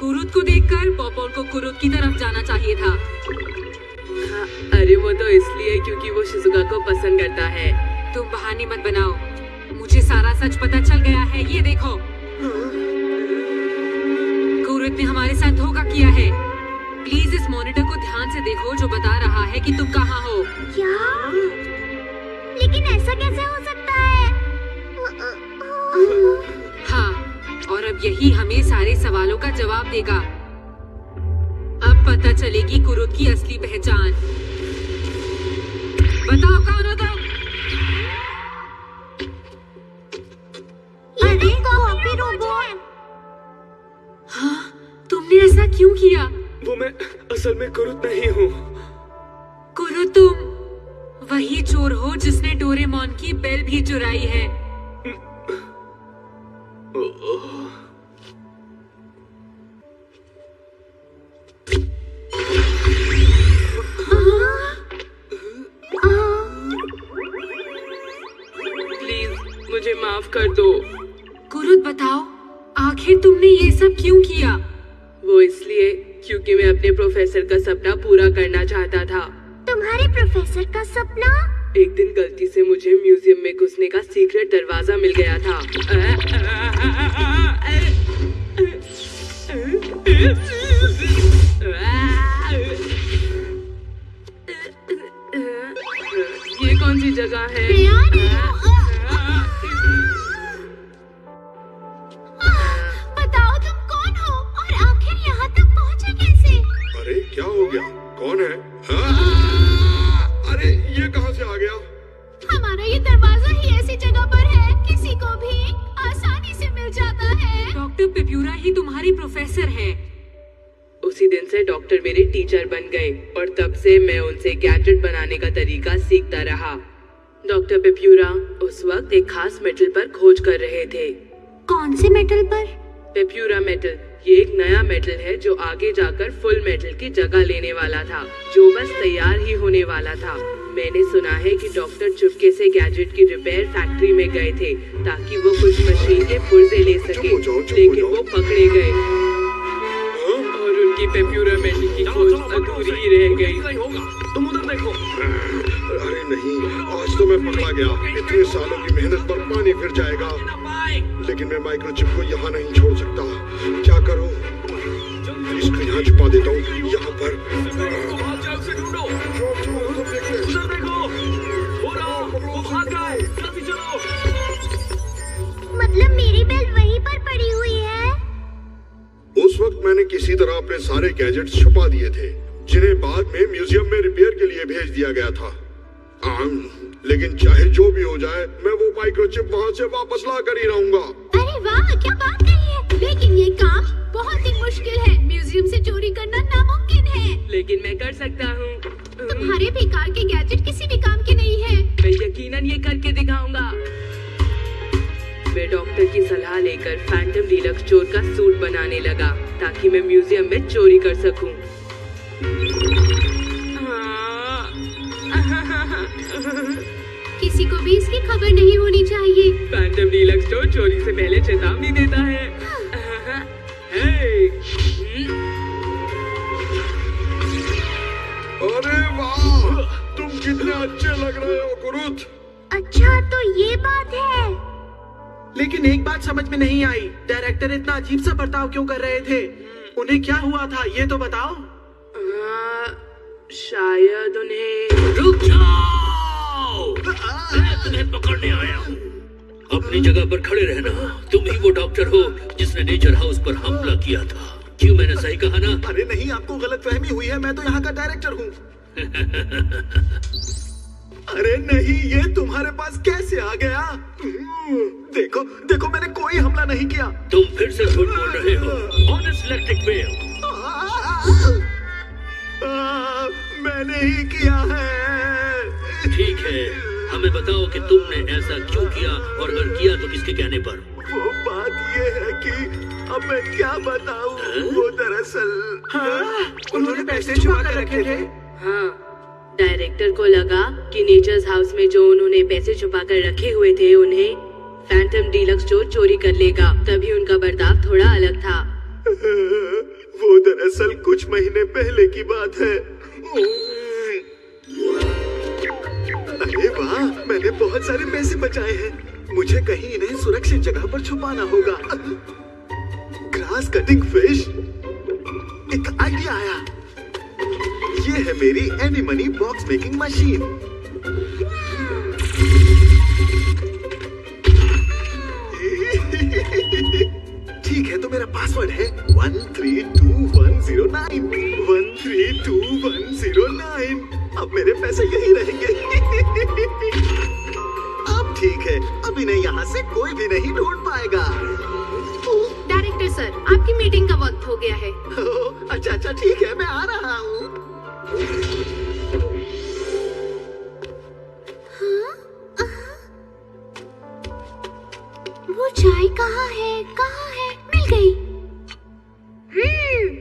कुरुत को देखकर पॉपॉन को कुरुत की तरफ जाना चाहिए था। हाँ, अरे वो तो इसलिए क्योंकि वो शिज़ुका को पसंद करता है। तुम बहाने मत बनाओ, मुझे सारा सच पता चल गया है। ये देखो, कुरुत ने हमारे साथ धोखा किया है। प्लीज इस मॉनिटर को ध्यान से देखो जो बता रहा है कि तुम कहाँ हो। क्या? लेकिन ऐसा कैसे हो सकता है? हाँ, और अब यही हमें सारे सवालों का जवाब देगा। अब पता चलेगी कुरुत की असली पहचान। बताओ कौन हो तुम? ये तो कॉपी रोबोट। हाँ, तुमने ऐसा क्यों किया? वो मैं असल में कुरुत नहीं हूँ। कुरुत, तुम वही चोर हो जिसने डोरेमोन की बेल भी चुराई है। प्लीज मुझे माफ कर दो। कुरुत, बताओ आखिर तुमने ये सब क्यों किया? वो इसलिए क्योंकि मैं अपने प्रोफेसर का सपना पूरा करना चाहता था। तुम्हारे प्रोफेसर का सपना? एक दिन गलती से मुझे म्यूजियम में घुसने का सीक्रेट दरवाजा मिल गया था। ये कौन सी जगह है? बताओ तुम कौन हो और आखिर यहाँ तक पहुँचे कैसे? अरे क्या हो गया? कौन है? अरे ये कहाँ से आ गया? हमारा ये दरवाजा ही ऐसी जगह पर है, किसी को भी आसानी से मिल जाता है। डॉक्टर पेप्यूरा ही तुम्हारी प्रोफेसर है। उसी दिन से डॉक्टर मेरे टीचर बन गए और तब से मैं उनसे गैजेट बनाने का तरीका सीखता रहा। डॉक्टर पेप्यूरा उस वक्त एक खास मेटल पर खोज कर रहे थे। कौन से मेटल पर? पेप्यूरा मेटल। ये एक नया मेटल है जो आगे जाकर फुल मेटल की जगह लेने वाला था, जो बस तैयार ही होने वाला था। मैंने सुना है कि डॉक्टर चुपके से गैजेट की रिपेयर फैक्ट्री में गए थे ताकि वो कुछ मशीन के पुर्जे ले सके, लेकिन वो पकड़े गए और उनकी पेप्यूरा मेटल की खोज अधूरी ही रह गई। तुम उधर देखो। अरे नहीं, आज तो मैं पकड़ा गया। इतने सालों की मेहनत पर पानी फिर जाएगा। लेकिन मैं माइक्रोचिप को यहाँ नहीं छोड़ सकता। क्या करूँ? इसको यहाँ छुपा देता हूँ, यहाँ पर। मतलब मेरी बेल्ट वहीं पर पड़ी हुई है? उस वक्त मैंने किसी तरह अपने सारे गैजेट्स छुपा दिए थे, जिन्हें बाद में म्यूजियम में रिपेयर के लिए भेज दिया गया था। लेकिन चाहे जो भी हो जाए, मैं वो माइक्रोचिप वहाँ से वापस ला कर ही रहूंगा। अरे वाह, क्या बात कही है। लेकिन ये काम बहुत ही मुश्किल है। म्यूजियम से चोरी करना नामुमकिन है। लेकिन मैं कर सकता हूँ। तुम्हारे बेकार के गैजेट किसी भी काम के नहीं है। मैं यकीनन ये करके दिखाऊंगा। मैं डॉक्टर की सलाह लेकर फैंटम डीलक्स चोर का सूट बनाने लगा ताकि मैं म्यूजियम में चोरी कर सकूं। किसी को भी इसकी खबर नहीं होनी चाहिए। फैंटम डीलक्स स्टोर चोरी से पहले चेतावनी देता है। अरे वाह, तुम कितने अच्छे लग रहे हो कुरुत। अच्छा तो ये बात है। लेकिन एक बात समझ में नहीं आई, डायरेक्टर इतना अजीब सा बर्ताव क्यों कर रहे थे? उन्हें क्या हुआ था ये तो बताओ। शायद उन्हें। रुक जाओ, मैं तुम्हें पकड़ने आया हूँ। अपनी जगह पर खड़े रहना। तुम ही वो डॉक्टर हो जिसने नेचर हाउस पर हमला किया था। क्यों, मैंने सही कहा ना? अरे नहीं, आपको गलतफहमी हुई है। मैं तो यहाँ का डायरेक्टर हूँ। अरे नहीं, ये तुम्हारे पास कैसे आ गया? देखो देखो, मैंने कोई हमला नहीं किया। तुम फिर से झूठ बोल रहे हो। Honest electric mail. मैंने ही किया है। ठीक है, हमें बताओ कि तुमने ऐसा क्यों किया, और अगर किया तो किसके कहने पर? वो बात ये है कि अब मैं क्या बताऊं। वो दरअसल उन्होंने पैसे छुपा कर रखे थे। हाँ, डायरेक्टर को लगा कि नेचर्स हाउस में जो उन्होंने पैसे छुपा कर रखे हुए थे उन्हें फैंटम डीलक्स स्टोर चोरी कर लेगा, तभी उनका बर्ताव थोड़ा अलग था। वो दरअसल कुछ महीने पहले की बात है। अरे वाह, मैंने बहुत सारे पैसे बचाए हैं। मुझे कहीं इन्हें सुरक्षित जगह पर छुपाना होगा। Grass cutting fish. एक आइडिया आया। ये है मेरी any money box making machine. ठीक है, तो मेरा पासवर्ड है 132109 132109। अब मेरे पैसे यही रहेंगे। अब ठीक है, अब इन्हें यहाँ से कोई भी नहीं ढूंढ पाएगा। डायरेक्टर सर, आपकी मीटिंग का वक्त हो गया है। अच्छा अच्छा, ठीक है, मैं आ रहा हूँ। वो चाय कहाँ है? कहाँ है? मिल गई।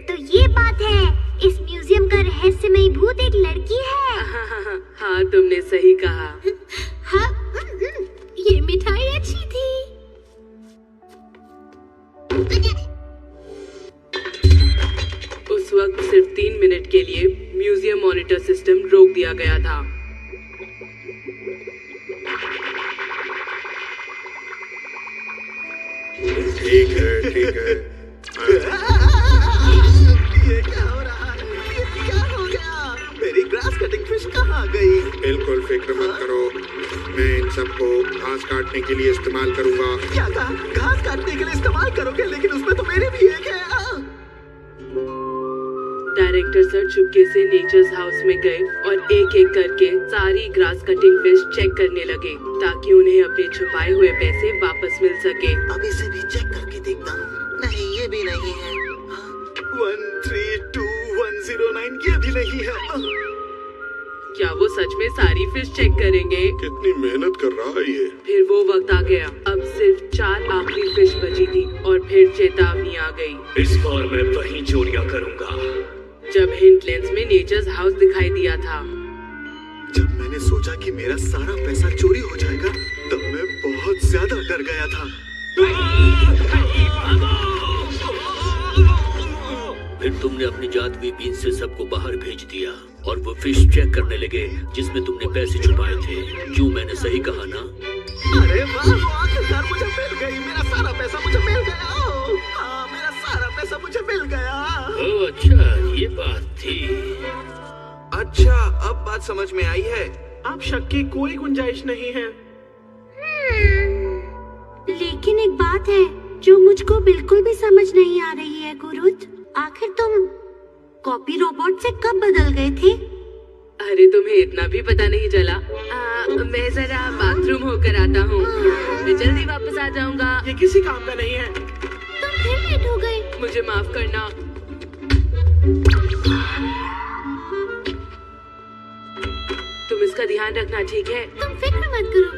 तो ये बात है, इस म्यूजियम का रहस्यमयी भूत एक लड़की है। हाँ, तुमने सही कहा। हाँ, ये मिठाई अच्छी थी। उस वक्त सिर्फ 3 मिनट के लिए म्यूजियम मॉनिटर सिस्टम रोक दिया गया था। ठीक है, ठीक है। ये क्या हो रहा है? ये क्या हो गया? मेरी ग्रास कटिंग फिश कहाँ गई? बिल्कुल फिक्र मत करो, मैं इन सबको घास काटने के लिए इस्तेमाल करूंगा। क्या कहा? घास काटने के लिए इस्तेमाल करोगे? लेकिन उसमें तो मेरे भी एक है। डायरेक्टर सर चुपके से नेचर्स हाउस में गए और एक एक करके सारी ग्रास कटिंग फिश चेक करने लगे ताकि उन्हें अपने छुपाए हुए पैसे वापस मिल सके। अब इसे भी चेक करके देखता हूँ। नहीं, ये भी नहीं है। 132109 ये भी नहीं है। क्या वो सच में सारी फिश चेक करेंगे? कितनी मेहनत कर रहा है ये। फिर वो वक्त आ गया। अब सिर्फ 4 आखिरी फिश बची थी और फिर चेतावनी आ गई। इस बार मैं वहीं चोरियां करूंगा। जब हिंटलैंड्स में नेचर्स हाउस दिखाई दिया था, जब मैंने सोचा कि मेरा सारा पैसा चोरी हो जाएगा, तब मैं बहुत ज्यादा डर गया था। फिर तुमने अपनी जादुई बीन से सबको बाहर भेज दिया और वो फिश चेक करने लगे जिसमें तुमने पैसे छुपाए थे। क्यों, मैंने सही कहा ना? अरे वाह, वो आखिरकार मुझे मिल गई। मेरा सारा पैसा मुझे मिल गया। हाँ, मेरा सारा पैसा मुझे मिल गया। ओह अच्छा, ये बात थी। अच्छा, अब बात समझ में आई है। अब शक की कोई गुंजाइश नहीं है। लेकिन एक बात है जो मुझको बिल्कुल भी समझ नहीं आ रही है गुरुत। आखिर तुम कॉपी रोबोट से कब बदल गए थे? अरे तुम्हें इतना भी पता नहीं चला? मैं जरा बाथरूम होकर आता हूँ, मैं जल्दी वापस आ जाऊंगा। ये किसी काम का नहीं है। तुम फिर लेट हो गए। मुझे माफ करना। तुम इसका ध्यान रखना, ठीक है? तुम फिक्र मत करो।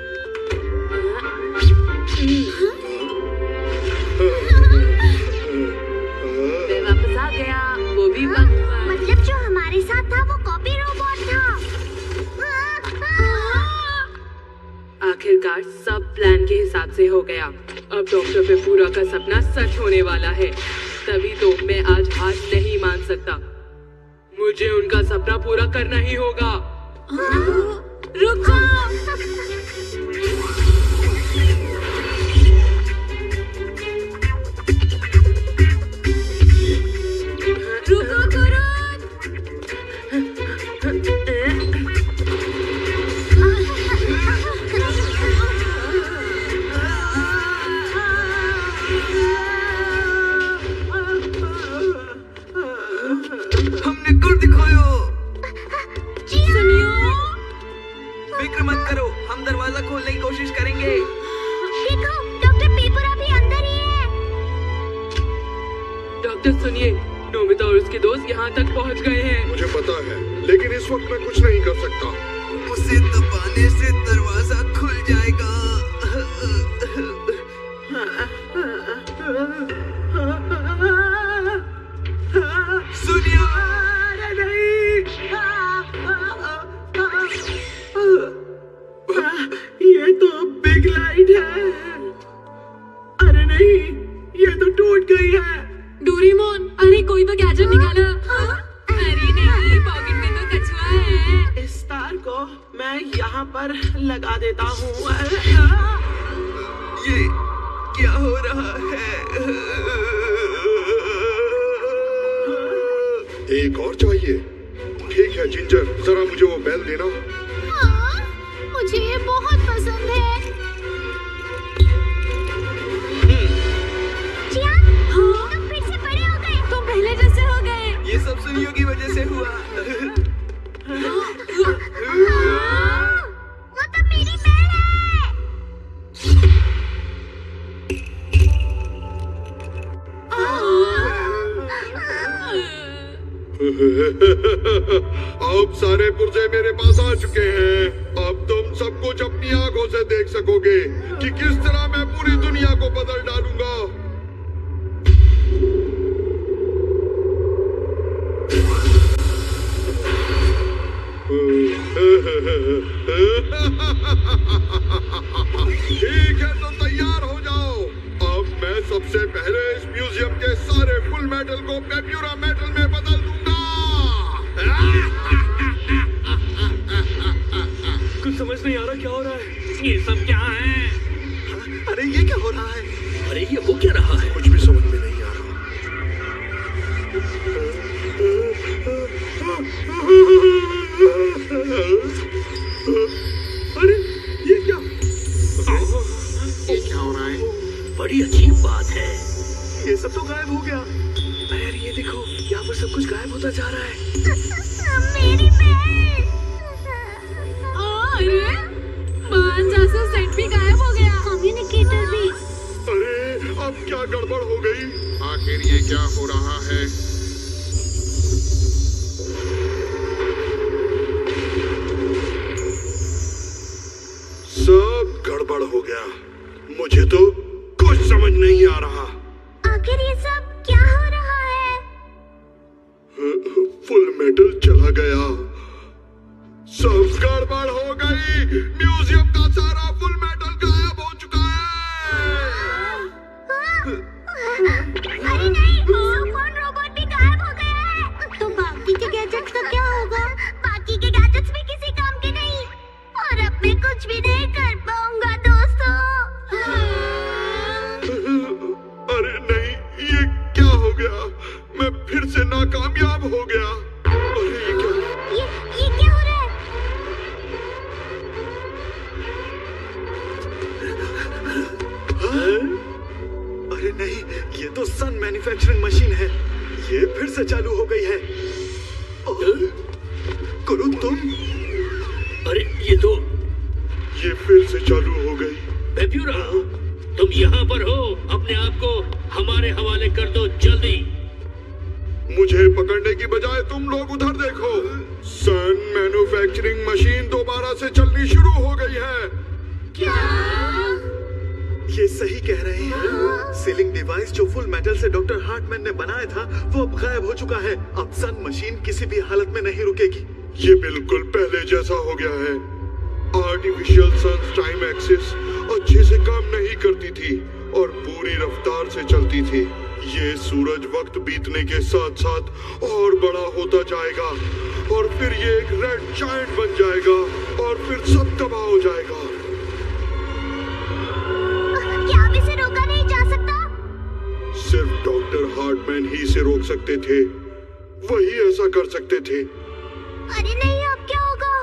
मैं वापस आ गया, वो भी वक्त पर। मतलब जो हमारे साथ था वो कॉपी रोबोट था। आखिरकार सब प्लान के हिसाब से हो गया। अब डॉक्टर पे पूरा का सपना सच होने वाला है। तभी तो मैं आज हार नहीं मान सकता। मुझे उनका सपना पूरा करना ही होगा। रुक जाओ। रुको तुरंत। हमने गुड़ दिखायो। सुनियो, फिक्र मत करो, हम दरवाजा खोलने की कोशिश करेंगे। देखो, डॉक्टर पेपर अभी अंदर ही है। डॉक्टर सुनिए, नोबिता और उसके दोस्त यहाँ तक पहुँच गए हैं। मुझे पता है, लेकिन इस वक्त मैं कुछ नहीं कर सकता। उसे दबाने से दरवाजा खुल जाएगा। सुनियो। ये तो बिग लाइट है। अरे नहीं, ये तो टूट गई है। डोरेमोन, अरे कोई तो गैजेट निकाला। अरे नहीं, पॉकेट में तो कछुआ है। इस तार को मैं यहाँ पर लगा देता हूँ। ये क्या हो रहा है? एक और चाहिए। ठीक है जिंजर, जरा मुझे वो बेल देना। हाँ, मुझे ये बहुत पसंद है। चियान, तुम फिर से बड़े हो गए। तुम पहले जैसे हो गए। ये सब सुनियो की वजह से हुआ। वो तो मेरी बहन है। अब सारे पुर्जे मेरे पास आ चुके हैं। अब तुम सब कुछ अपनी आंखों से देख सकोगे कि किस तरह मैं पूरी दुनिया को बदल डालूंगा। ठीक है, तो तैयार हो जाओ। अब मैं सबसे पहले इस म्यूजियम के सारे फुल मेटल को पेप्यूरा मेटल में बदल दूंगा। कुछ समझ नहीं आ रहा क्या हो रहा है। ये सब क्या है? अरे ये क्या हो रहा है? अरे ये हो क्या रहा है? कुछ भी समझ में नहीं आ रहा। अरे ये क्या? ये क्या हो रहा है? बड़ी अजीब बात है। ये सब तो गायब हो गया। अरे ये देखो, यहाँ पर सब कुछ गायब होता जा रहा है। मेरी बहन। अरे महान जासूस सेट भी गायब हो गया। कम्युनिकेटर भी। अरे अब क्या गड़बड़ हो गई? आखिर ये क्या हो रहा है? मुझे तो कुछ समझ नहीं आ रहा। आखिर ये सब क्या हो रहा है? फुल मेटल चला गया, सब गड़बड़ हो गई। म्यूजियम का सारा फुल मेटल गायब हो चुका है। अरे नहीं, सुपरमैन रोबोट भी गायब हो गया है। तो बाकी के गैजेट्स का क्या होगा? बाकी के गैजेट्स भी किसी काम के नहीं, और अब मैं कुछ भी नहीं कर पाऊंगा दोस्तों। अरे नहीं, ये क्या हो गया? मैं फिर से नाकामयाब हो गया। अरे ये क्या? ये क्या हो रहा है? अरे नहीं, ये तो सन मैन्युफैक्चरिंग मशीन है। ये फिर से चालू हो गई है। गुरु तुम? अरे ये फिर से चालू हो गई। पेप्यूरा, तुम यहाँ पर हो, अपने आप को हमारे हवाले कर दो जल्दी। मुझे पकड़ने की बजाय तुम लोग उधर देखो। सन मैन्युफैक्चरिंग मशीन दोबारा से चलनी शुरू हो गई है। क्या? ये सही कह रहे हैं। सीलिंग डिवाइस जो फुल मेटल से डॉक्टर हार्टमैन ने बनाया था वो अब गायब हो चुका है। अब सन मशीन किसी भी हालत में नहीं रुकेगी। ये बिल्कुल पहले जैसा हो गया है। आर्टिफिशियल सन टाइम एक्सिस अच्छे से काम नहीं करती थी और पूरी रफ्तार से चलती थी। ये सूरज वक्त बीतने के साथ साथ और बड़ा होता जाएगा और फिर ये एक रेड जायंट बन जाएगा और फिर सब तबाह हो जाएगा। क्या अब इसे रोका नहीं जा सकता? सिर्फ डॉक्टर हार्टमैन ही इसे रोक सकते थे, वही ऐसा कर सकते थे। अरे नहीं, अब क्या होगा?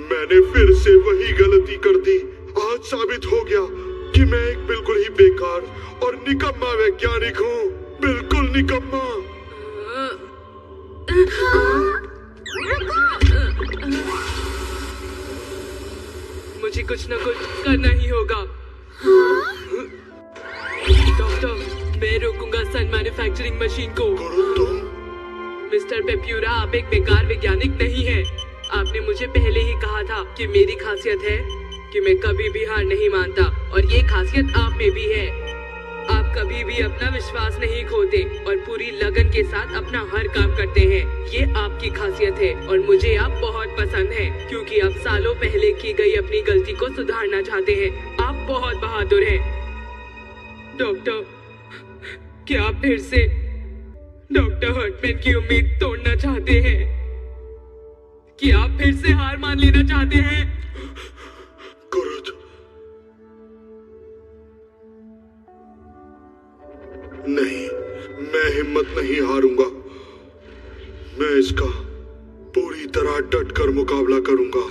मैंने फिर से वही गलती कर दी। आज साबित हो गया कि मैं एक बिल्कुल ही बेकार और निकम्मा वैज्ञानिक हूँ। बिल्कुल निकम्मा। मुझे कुछ न कुछ करना ही होगा। डॉक्टर, मैं रोकूंगा सन मैन्युफैक्चरिंग मशीन को। तुम? मिस्टर पेप्यूरा, आप एक बेकार वैज्ञानिक नहीं है। आपने मुझे पहले ही कहा था कि मेरी खासियत है कि मैं कभी भी हार नहीं मानता, और ये खासियत आप में भी है। आप कभी भी अपना विश्वास नहीं खोते और पूरी लगन के साथ अपना हर काम करते हैं। ये आपकी खासियत है और मुझे आप बहुत पसंद हैं, क्योंकि आप सालों पहले की गई अपनी गलती को सुधारना चाहते हैं। आप बहुत बहादुर हैं। डॉक्टर, क्या आप फिर से डॉक्टर हार्टमैन की उम्मीद तोड़ना चाहते हैं? कि आप फिर से हार मान लेना चाहते हैं? कुरुद, नहीं, मैं हिम्मत नहीं हारूंगा। मैं इसका पूरी तरह डट कर मुकाबला करूंगा।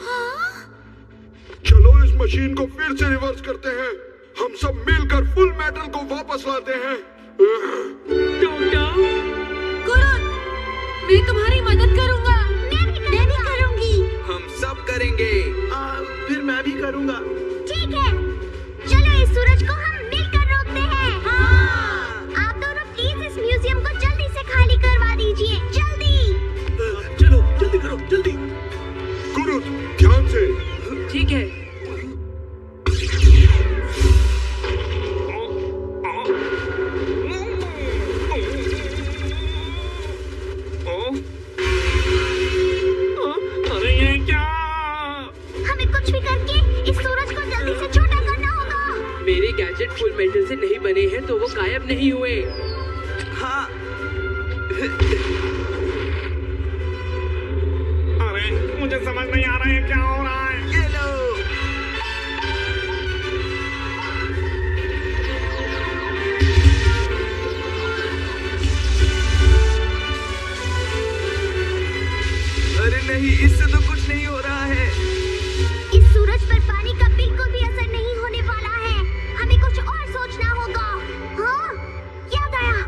चलो इस मशीन को फिर से रिवर्स करते हैं। हम सब मिलकर फुल मेटल को वापस लाते हैं। डॉक्टर, कुरुद, मैं तुम्हारी मदद करूंगा। मैं भी करूंगी। हम सब करेंगे। फिर मैं भी करूंगा। ठीक है, चलो इस सूरज को हम मिलकर रोकते हैं। हाँ। आप दोनों प्लीज इस म्यूजियम को जल्दी से खाली करवा दीजिए, जल्दी। चलो जल्दी करो, जल्दी। कुरुद, ध्यान से। ठीक है। अरे ये क्या? हमें कुछ भी करके इस सूरज को जल्दी से छोटा करना होगा। मेरे गैजेट फुल मेटल से नहीं बने हैं तो वो गायब नहीं हुए। हाँ। अरे मुझे समझ नहीं आ रहा है क्या हो रहा है। ये लो। अरे नहीं, इससे तो कुछ नहीं हो रहा है। इस सूरज पर पानी का बिल्कुल भी असर नहीं होने वाला है। हमें कुछ और सोचना होगा। हाँ, याद आया।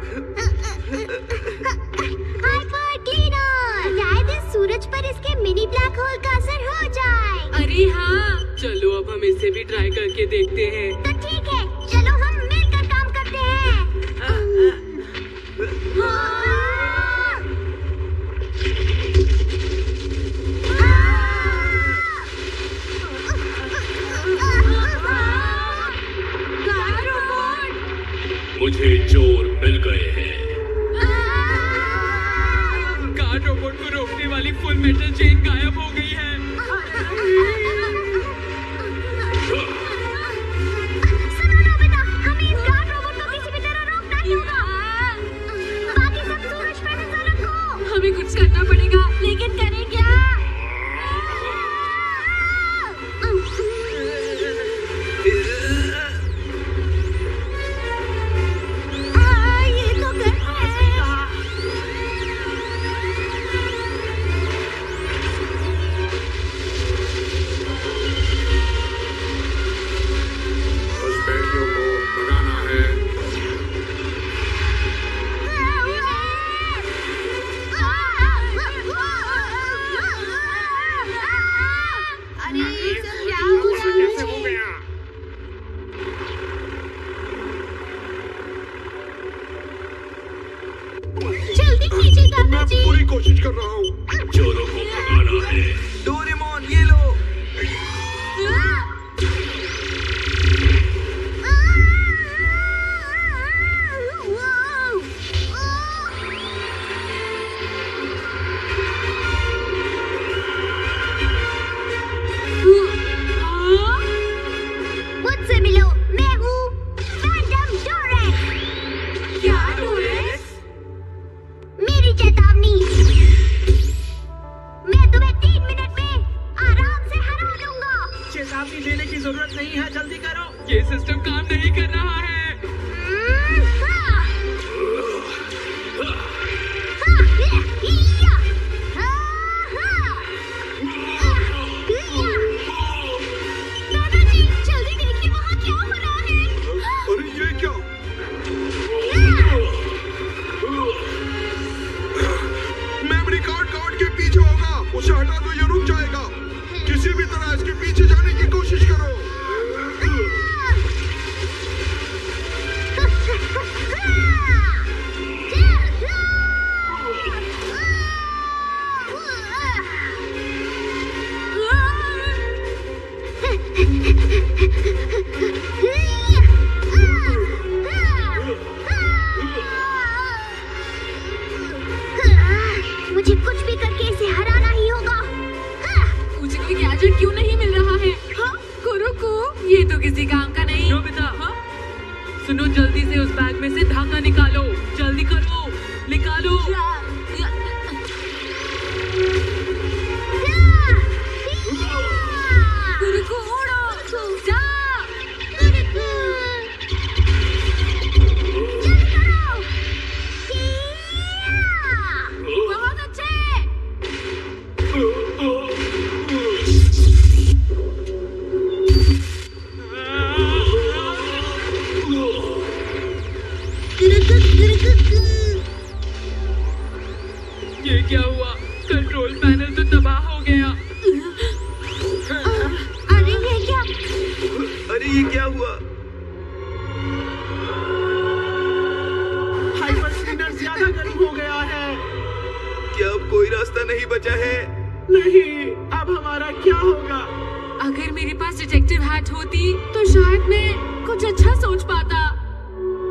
Hyper cleaner. शायद इस सूरज पर इसके मिनी ब्लैक होल का असर हो जाए। अरे हाँ, चलो अब हम इसे भी ट्राई करके देखते हैं। तो ठीक है, चलो हम मिलकर काम करते हैं। हाँ। गार्ड रोबोट को रोकने वाली फुल मेटल चेन गायब हो गई है। सुनो नोबिता, हमें इस गार्ड रोबोट को किसी भी तरह रोकना ही होगा। बाकी सब सूरज पे नजर रखो। हमें कुछ करना पड़ेगा, लेकिन करें क्या? ये तो गर्म है। बस बैटरियों को भगाना है। अरे ये सब क्या हो रहा है? कैसे हो गया? जल्दी कीजिए मैं दादाजी। पूरी कोशिश कर रहा हूँ। चोरों को भगाना है। डोरेमोन ये लो। मुझसे मिलो, मैं हूँ फैंटम डोरेस। क्या डोरेस? मेरी चेतावनी, मैं तुम्हें 3 मिनट में आराम से हरा दूंगा। चेतावनी देने की जरूरत नहीं है, जल्दी करो। ये सिस्टम काम नहीं कर रहा है। दादाजी जल्दी देखिए वहाँ क्या हो रहा है। अरे ये क्या? मेमोरी कार्ड के पीछे होगा। उसे हटा दो, ये रुक जाएगा। किसी भी तरह इसके पीछे जाने की कोशिश करो। मुझे कुछ भी करके इसे हराना ही होगा। मुझे कोई गैजेट क्यों नहीं मिल रहा है? हाँ? कुरुकु, ये तो किसी काम का नहीं। नोबिता, हाँ? सुनो, जल्दी से उस बैग में से धागा निकालो। जल्दी करो, निकालो। कुरुकु उड़ो, जा। जल्दी करो। बहुत अच्छे। ये क्या हुआ? कंट्रोल पैनल तो तबाह हो गया। अरे ये क्या? अरे ये क्या हुआ? हाइपर स्पिनर ज्यादा गर्म हो गया है। क्या अब कोई रास्ता नहीं बचा है? नहीं, अब हमारा क्या होगा? अगर मेरे पास डिटेक्टिव हैट होती तो शायद मैं कुछ अच्छा सोच पाता।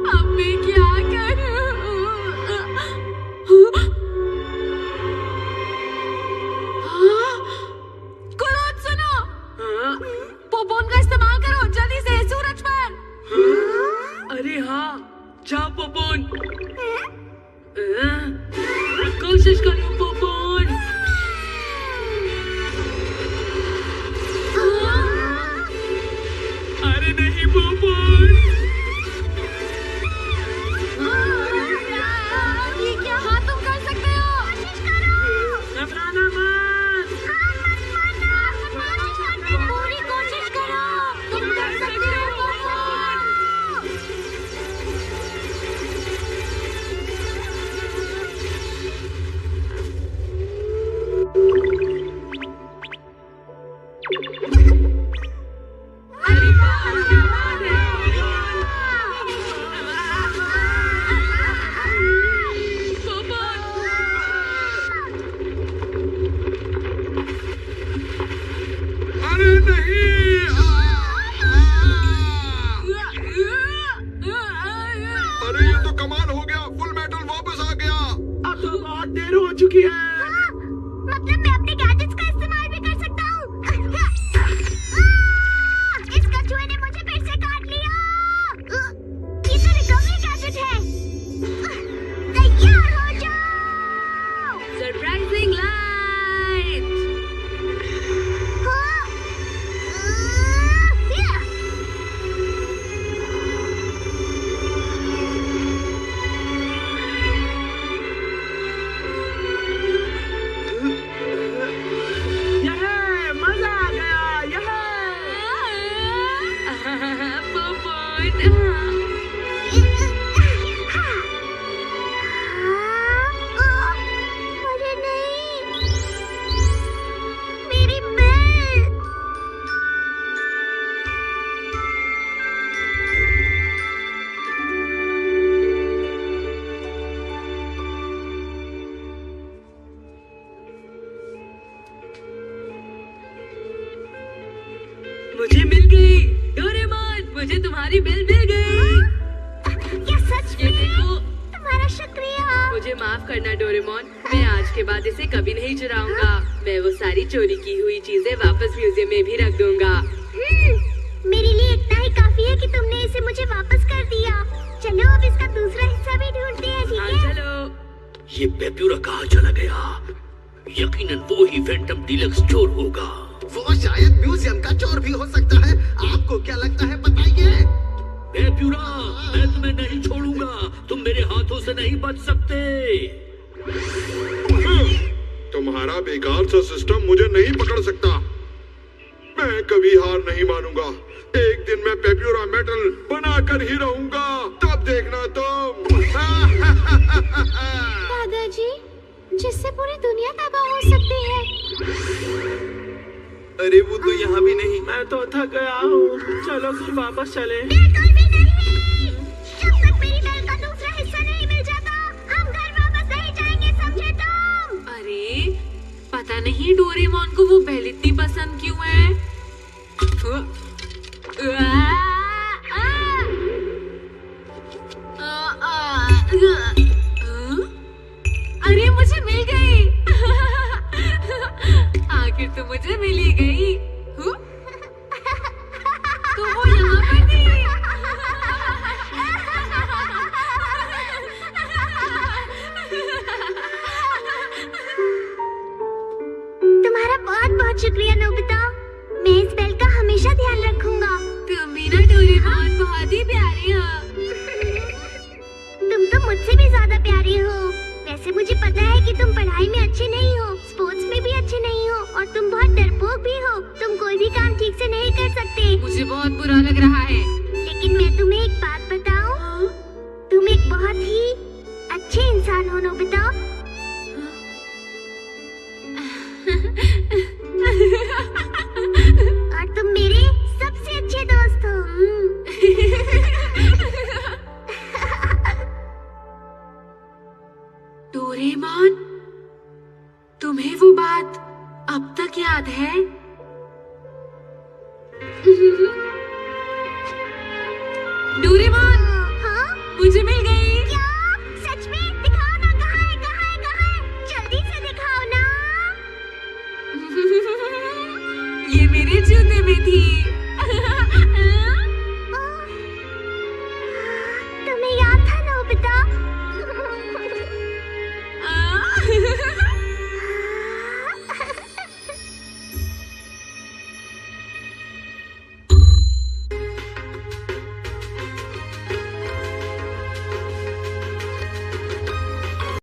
अब मैं क्या करूं? हाँ? कुरुद, सुनो। पोपोन का इस्तेमाल करो, जल्दी से सूरज पर। अरे हाँ, जाओ पोपोन। कोशिश करो पोपोन। अरे नहीं पोपोन। ये क्या? हाँ तुम कर सकते हो। कोशिश करो। घबराना मत। पूरी कोशिश करो। तुम कर सकते हो। अरे नहीं! अरे ये तो कमाल हो गया। फुल मेटल वापस आ गया। अब तो बहुत देर हो चुकी है। मुझे मिल गई। डोरेमोन, मुझे तुम्हारी बेल मिल गई। क्या सच ये में? देखो। तुम्हारा शुक्रिया। मुझे माफ करना डोरेमोन, मैं आज के बाद इसे कभी नहीं चुराऊंगा। मैं वो सारी चोरी की हुई चीजें वापस म्यूजियम में भी रख दूंगा। मेरे लिए इतना ही काफी है कि तुमने इसे मुझे वापस कर दिया। चलो अब इसका दूसरा हिस्सा भी ढूंढते हैं, ठीक है? चलो। ये पेप्यूरा कहाँ चला गया? यकीनन वो ही फैंटम डीलक्स चोर होगा। वो शायद म्यूजियम का चोर भी हो सकता है। आपको क्या लगता है बताइए? पेप्यूरा, मैं तुम्हें नहीं छोड़ूंगा। तुम मेरे हाथों से नहीं बच सकते। तुम्हारा बेकार सा सिस्टम मुझे नहीं पकड़ सकता। मैं कभी हार नहीं मानूंगा। एक दिन मैं पेप्यूरा मेटल बनाकर ही रहूंगा। तब देखना तुम। दादाजी, जिससे पूरी दुनिया तबाह हो सकती है। अरे वो तो यहाँ भी नहीं। मैं तो थक गया हूँ। चलो फिर वापस चले। बिल्कुल भी नहीं। जब तक मेरी बेल का दूसरा हिस्सा नहीं मिल जाता, हम घर वापस नहीं जाएंगे, समझे तुम? अरे पता नहीं डोरेमोन को वो बेल इतनी पसंद क्यों है। अरे मुझे मिल गई। आखिर तो मुझे मिल ही गई। तो वो यहाँ पर थी। तुम्हारा बहुत बहुत शुक्रिया नोबिता। मैं इस बेल का हमेशा ध्यान रखूंगा। तुम भी ना डोरेमोन बहुत ही प्यारी हो। तुम तो मुझसे भी ज्यादा प्यारी हो। वैसे मुझे पता है कि तुम पढ़ाई में अच्छे नहीं हो, स्पोर्ट्स में भी अच्छे नहीं हो और तुम बहुत डरपोक भी हो। तुम कोई भी काम ठीक से नहीं कर सकते। मुझे बहुत बुरा लग रहा है। लेकिन मैं तुम्हें एक बात बताऊं? तुम एक बहुत ही अच्छे इंसान हो नोबिता। और तुम मेरे सबसे अच्छे दोस्त हो। डोरेमोन, तुम्हें वो बात अब तक याद है? डोरेमोन,